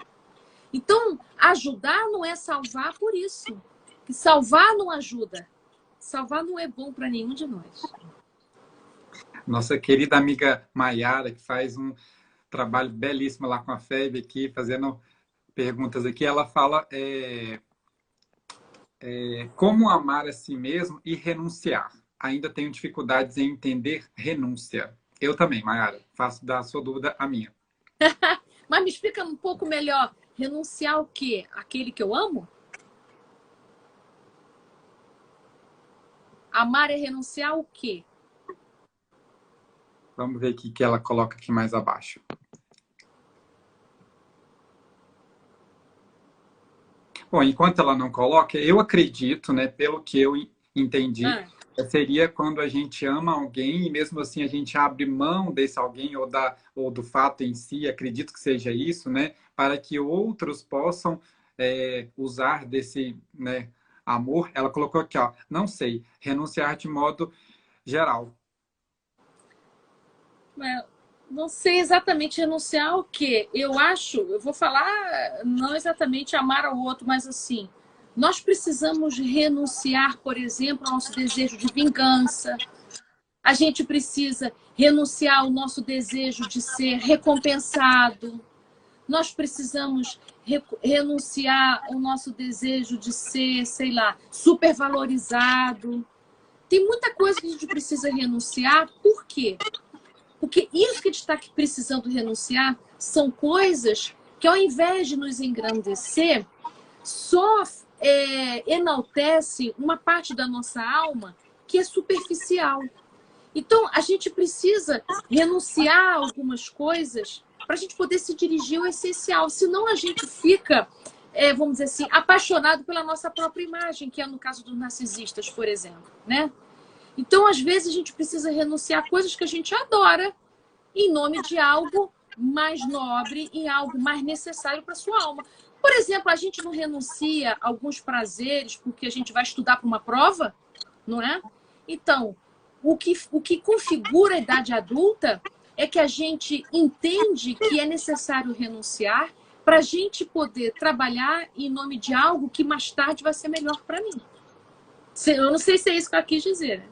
S2: Então, ajudar não é salvar por isso. E salvar não ajuda. Salvar não é bom para nenhum de nós.
S1: Nossa querida amiga Maiara, que faz um trabalho belíssimo lá com a FEB aqui, fazendo perguntas aqui, ela fala como amar a si mesmo e renunciar. Ainda tenho dificuldades em entender renúncia. Eu também, Maiara, faço da sua dúvida a minha.
S2: Mas me explica um pouco melhor. Renunciar ao quê? Aquele que eu amo? Amar é renunciar ao quê?
S1: Vamos ver o que ela coloca aqui mais abaixo. Bom, enquanto ela não coloca, eu acredito, né, pelo que eu entendi, seria quando a gente ama alguém e mesmo assim a gente abre mão desse alguém ou do fato em si, acredito que seja isso, né, para que outros possam usar desse, né, amor. Ela colocou aqui, ó, não sei, renunciar de modo geral.
S2: Não sei exatamente renunciar ao quê. Eu vou falar não exatamente amar ao outro, mas assim, nós precisamos renunciar, por exemplo, ao nosso desejo de vingança. A gente precisa renunciar ao nosso desejo de ser recompensado. Nós precisamos renunciar ao nosso desejo de ser, sei lá, supervalorizado. Tem muita coisa que a gente precisa renunciar. Por quê? Porque isso que a gente está precisando renunciar são coisas que, ao invés de nos engrandecer, só enaltece uma parte da nossa alma que é superficial. Então, a gente precisa renunciar a algumas coisas para a gente poder se dirigir ao essencial. Senão, a gente fica, vamos dizer assim, apaixonado pela nossa própria imagem, que é no caso dos narcisistas, por exemplo, né? Então, às vezes, a gente precisa renunciar a coisas que a gente adora em nome de algo mais nobre e algo mais necessário para a sua alma. Por exemplo, a gente não renuncia a alguns prazeres porque a gente vai estudar para uma prova, não é? Então, o que configura a idade adulta é que a gente entende que é necessário renunciar para a gente poder trabalhar em nome de algo que mais tarde vai ser melhor para mim. Eu não sei se é isso que ela quis dizer, né?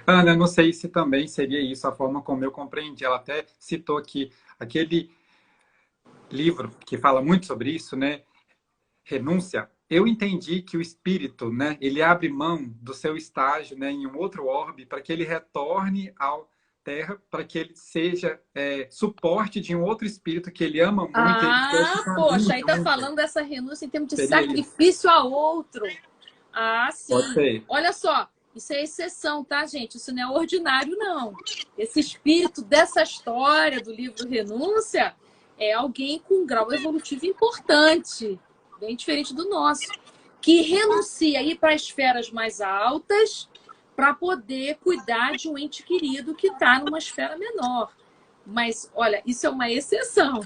S1: Ana, não sei se também seria isso a forma como eu compreendi. Ela até citou aqui aquele livro que fala muito sobre isso, né? Renúncia. Eu entendi que o espírito, né, ele abre mão do seu estágio, né, em um outro orbe para que ele retorne à Terra, para que ele seja suporte de um outro espírito que ele ama muito.
S2: Poxa, aí tá falando dessa renúncia em termos de sacrifício a outro. Ah, sim.
S1: Pode ser.
S2: Olha só. Isso é exceção, tá, gente? Isso não é ordinário, não. Esse espírito dessa história do livro Renúncia é alguém com um grau evolutivo importante, bem diferente do nosso, que renuncia a ir para esferas mais altas para poder cuidar de um ente querido que está numa esfera menor. Mas, olha, isso é uma exceção.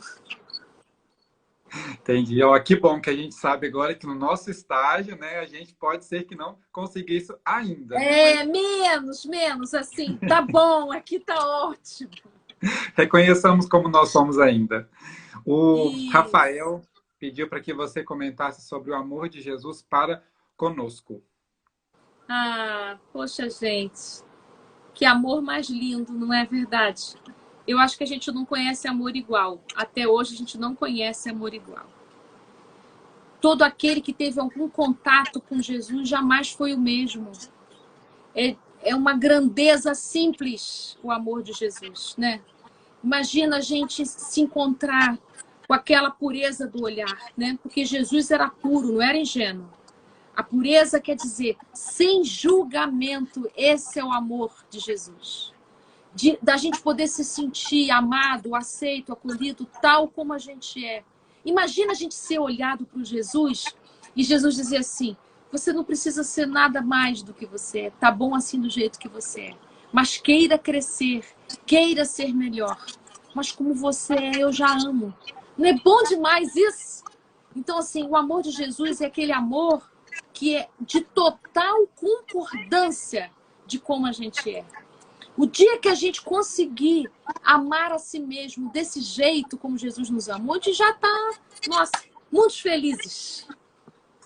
S1: Entendi. Ó, que bom que a gente sabe agora que no nosso estágio, né, a gente pode ser que não consiga isso ainda.
S2: Menos, assim, tá bom, aqui tá ótimo.
S1: Reconheçamos como nós somos ainda. O
S2: Isso.
S1: Rafael pediu para que você comentasse sobre o amor de Jesus para conosco.
S2: Ah, poxa, gente. Que amor mais lindo, não é verdade? Eu acho que a gente não conhece amor igual. Até hoje a gente não conhece amor igual. Todo aquele que teve algum contato com Jesus jamais foi o mesmo. É uma grandeza simples o amor de Jesus, né? Imagina a gente se encontrar com aquela pureza do olhar, né? Porque Jesus era puro, não era ingênuo. A pureza quer dizer sem julgamento. Esse é o amor de Jesus. Da gente poder se sentir amado, aceito, acolhido, tal como a gente é. Imagina a gente ser olhado por Jesus e Jesus dizer assim: você não precisa ser nada mais do que você é, tá bom assim do jeito que você é. Mas queira crescer, queira ser melhor. Mas como você é, eu já amo. Não é bom demais isso? Então, assim, o amor de Jesus é aquele amor que é de total concordância de como a gente é. O dia que a gente conseguir amar a si mesmo desse jeito como Jesus nos amou, a gente já está, nossa, muito felizes.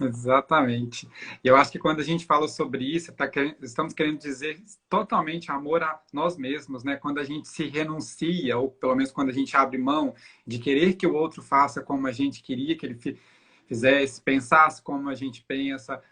S1: Exatamente. E eu acho que quando a gente fala sobre isso, estamos querendo dizer totalmente amor a nós mesmos, né? Quando a gente se renuncia, ou pelo menos quando a gente abre mão de querer que o outro faça como a gente queria que ele fizesse, pensasse como a gente pensa,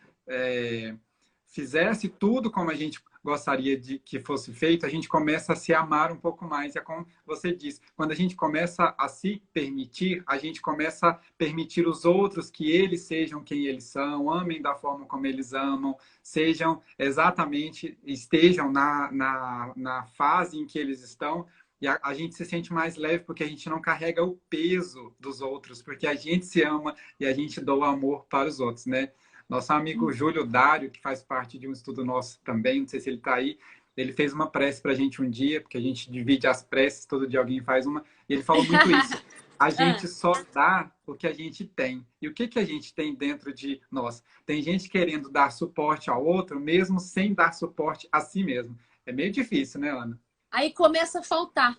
S1: fizesse tudo como a gente gostaria de que fosse feito, a gente começa a se amar um pouco mais. É como você disse, quando a gente começa a se permitir, a gente começa a permitir os outros que eles sejam quem eles são, amem da forma como eles amam, sejam exatamente, estejam na fase em que eles estão. E a gente se sente mais leve porque a gente não carrega o peso dos outros, porque a gente se ama e a gente doa amor para os outros, né? Nosso amigo Júlio Dário, que faz parte de um estudo nosso também, não sei se ele está aí, ele fez uma prece para a gente um dia, porque a gente divide as preces, todo dia alguém faz uma, e ele falou muito isso. A gente só dá o que a gente tem. E o que, que a gente tem dentro de nós? Tem gente querendo dar suporte ao outro, mesmo sem dar suporte a si mesmo. É meio difícil, né, Ana?
S2: Aí começa a faltar.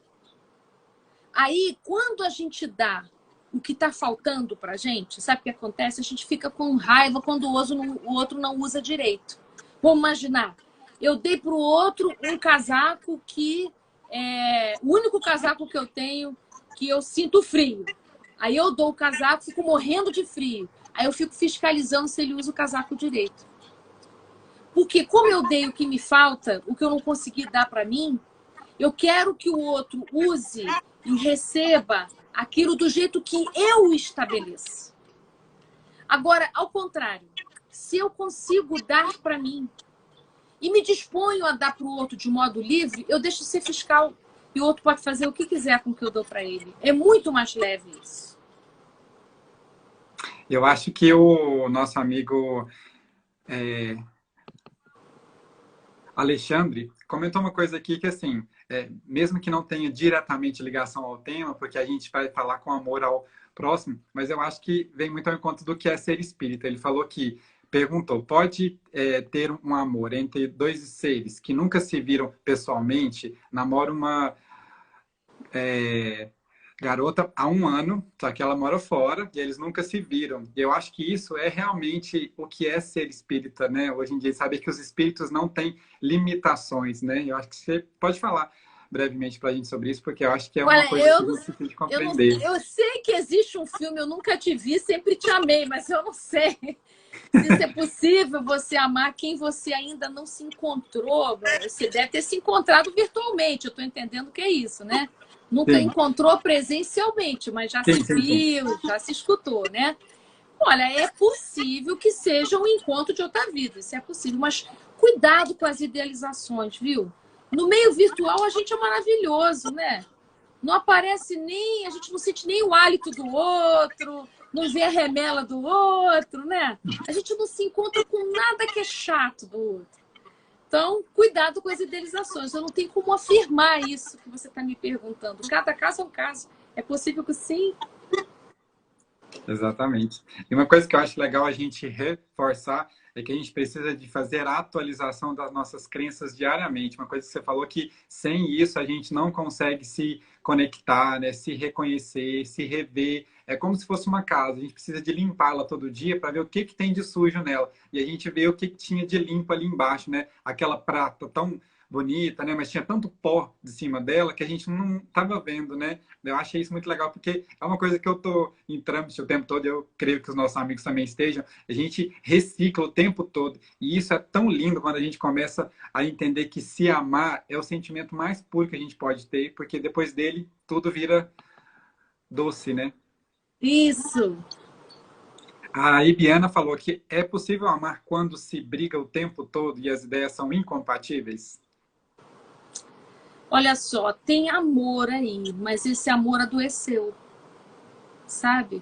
S2: Aí, quando a gente dá o que está faltando para a gente, sabe o que acontece? A gente fica com raiva quando o outro não usa direito. Vamos imaginar, eu dei para o outro um casaco que é o único casaco que eu tenho que eu sinto frio. Aí eu dou o casaco, fico morrendo de frio. Aí eu fico fiscalizando se ele usa o casaco direito. Porque como eu dei o que me falta, o que eu não consegui dar para mim, eu quero que o outro use e receba aquilo do jeito que eu estabeleço. Agora, ao contrário, se eu consigo dar para mim e me disponho a dar para o outro de modo livre, eu deixo de ser fiscal e o outro pode fazer o que quiser com o que eu dou para ele. É muito mais leve isso.
S1: Eu acho que o nosso amigo Alexandre comentou uma coisa aqui que, assim, mesmo que não tenha diretamente ligação ao tema, porque a gente vai falar com amor ao próximo, mas eu acho que vem muito ao encontro do que é ser espírita. Ele falou que, perguntou, pode ter um amor entre dois seres que nunca se viram pessoalmente, namora uma garota há 1 ano, só que ela mora fora e eles nunca se viram. E eu acho que isso é realmente o que é ser espírita, né? Hoje em dia, saber que os espíritos não têm limitações, né? Eu acho que você pode falar brevemente para a gente sobre isso, porque eu acho que é uma
S2: Olha,
S1: coisa que a gente tem que
S2: eu, não,
S1: compreender.
S2: eu sei que existe um filme, eu nunca te vi, sempre te amei, mas eu não sei se isso é possível, você amar quem você ainda não se encontrou. Você deve ter se encontrado virtualmente, eu estou entendendo que é isso, né? Nunca
S1: Sim,
S2: encontrou presencialmente, mas já se
S1: sim.
S2: viu, já se escutou, né? Olha, é possível que seja um encontro de outra vida, isso é possível, mas cuidado com as idealizações, viu? No meio virtual a gente é maravilhoso, né? Não aparece nem, a gente não sente nem o hálito do outro, não vê a remela do outro, né? A gente não se encontra com nada que é chato do outro. Então, cuidado com as idealizações. Eu não tenho como afirmar isso que você está me perguntando. Cada caso é um caso. É possível que sim.
S1: Exatamente. E uma coisa que eu acho legal a gente reforçar é que a gente precisa de fazer a atualização das nossas crenças diariamente. Uma coisa que você falou que sem isso a gente não consegue se conectar, né? Se reconhecer, se rever. É como se fosse uma casa. A gente precisa de limpá-la todo dia para ver o que tem de sujo nela. E a gente vê o que tinha de limpo ali embaixo, né? Aquela prata tão bonita, né? Mas tinha tanto pó de cima dela que a gente não estava vendo, né? Eu achei isso muito legal, porque é uma coisa que eu tô em trâmite o tempo todo, eu creio que os nossos amigos também estejam, a gente recicla o tempo todo. E isso é tão lindo quando a gente começa a entender que se amar é o sentimento mais puro que a gente pode ter, porque depois dele tudo vira doce, né?
S2: Isso.
S1: A Ibiana falou que é possível amar quando se briga o tempo todo e as ideias são incompatíveis?
S2: Olha só, tem amor aí, mas esse amor adoeceu, sabe?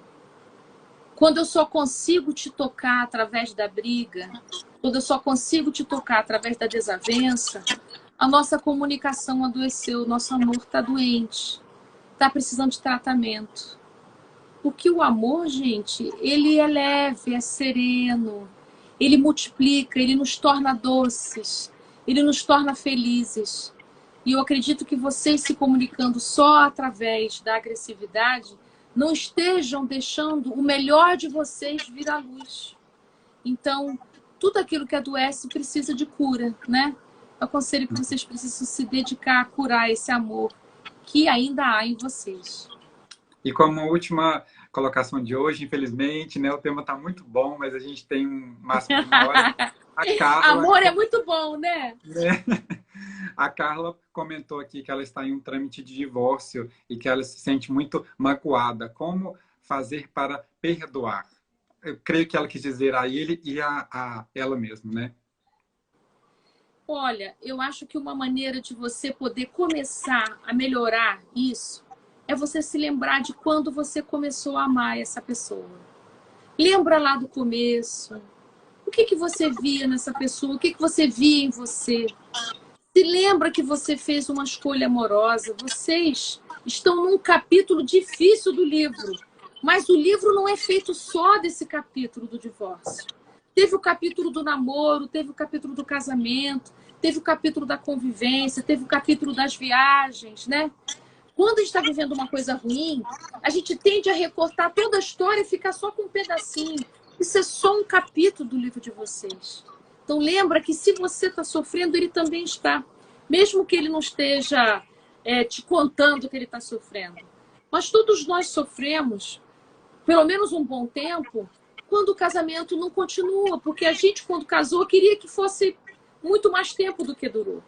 S2: Quando eu só consigo te tocar através da briga, quando eu só consigo te tocar através da desavença, a nossa comunicação adoeceu, o nosso amor está doente, está precisando de tratamento. Porque o amor, gente, ele é leve, é sereno, ele multiplica, ele nos torna doces, ele nos torna felizes. E eu acredito que vocês se comunicando só através da agressividade não estejam deixando o melhor de vocês vir à luz. Então, tudo aquilo que adoece precisa de cura, né? Eu aconselho que vocês precisam se dedicar a curar esse amor que ainda há em vocês.
S1: E como última colocação de hoje, infelizmente, né? O tema está muito bom, mas a gente tem um máximo de uma hora. A Carla,
S2: amor é muito bom, né?
S1: A Carla comentou aqui que ela está em um trâmite de divórcio e que ela se sente muito magoada. Como fazer para perdoar? Eu creio que ela quis dizer a ele e a ela mesma, né?
S2: Olha, eu acho que uma maneira de você poder começar a melhorar isso é você se lembrar de quando você começou a amar essa pessoa. Lembra lá do começo. O que você via nessa pessoa? O que você via em você? Se lembra que você fez uma escolha amorosa. Vocês estão num capítulo difícil do livro. Mas o livro não é feito só desse capítulo do divórcio. Teve o capítulo do namoro, teve o capítulo do casamento, teve o capítulo da convivência, teve o capítulo das viagens, né? Quando a gente está vivendo uma coisa ruim, a gente tende a recortar toda a história e ficar só com um pedacinho. Isso é só um capítulo do livro de vocês. Então lembra que se você está sofrendo, ele também está. Mesmo que ele não esteja te contando que ele está sofrendo. Mas todos nós sofremos, pelo menos um bom tempo, quando o casamento não continua. Porque a gente, quando casou, queria que fosse muito mais tempo do que durou.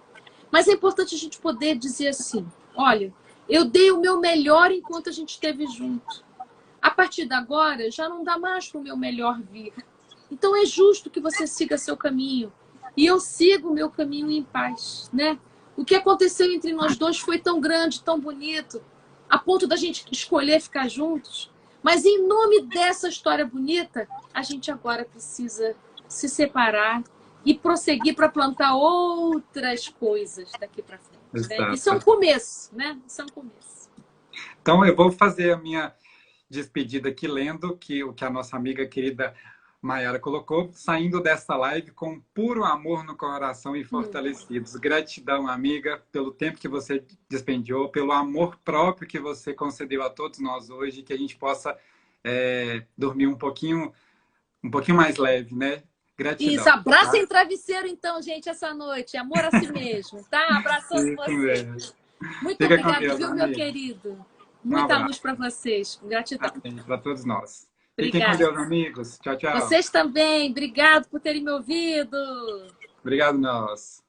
S2: Mas é importante a gente poder dizer assim, olha, eu dei o meu melhor enquanto a gente esteve junto. A partir de agora, já não dá mais para o meu melhor vir. Então é justo que você siga seu caminho. E eu sigo o meu caminho em paz, né? O que aconteceu entre nós dois foi tão grande, tão bonito, a ponto da gente escolher ficar juntos. Mas em nome dessa história bonita, a gente agora precisa se separar e prosseguir para plantar outras coisas daqui para frente. Né? Isso é um começo, né? Isso é um começo.
S1: Então eu vou fazer a minha despedida aqui lendo o que a nossa amiga querida Mayara colocou, saindo dessa live com puro amor no coração e fortalecidos. Gratidão, amiga, pelo tempo que você despendiou, pelo amor próprio que você concedeu a todos nós hoje, que a gente possa dormir um pouquinho mais leve, né? Gratidão.
S2: Isso, abracem tá? Travesseiro então, gente, essa noite. Amor a si mesmo, tá? Abraçando vocês. Muito
S1: Fica
S2: obrigada,
S1: Deus,
S2: viu,
S1: amiga.
S2: meu querido? Muita luz para vocês. Gratidão.
S1: Para todos nós.
S2: Obrigada.
S1: Fiquem com Deus, amigos. Tchau, tchau.
S2: Vocês também. Obrigado por terem me ouvido.
S1: Obrigado, nós.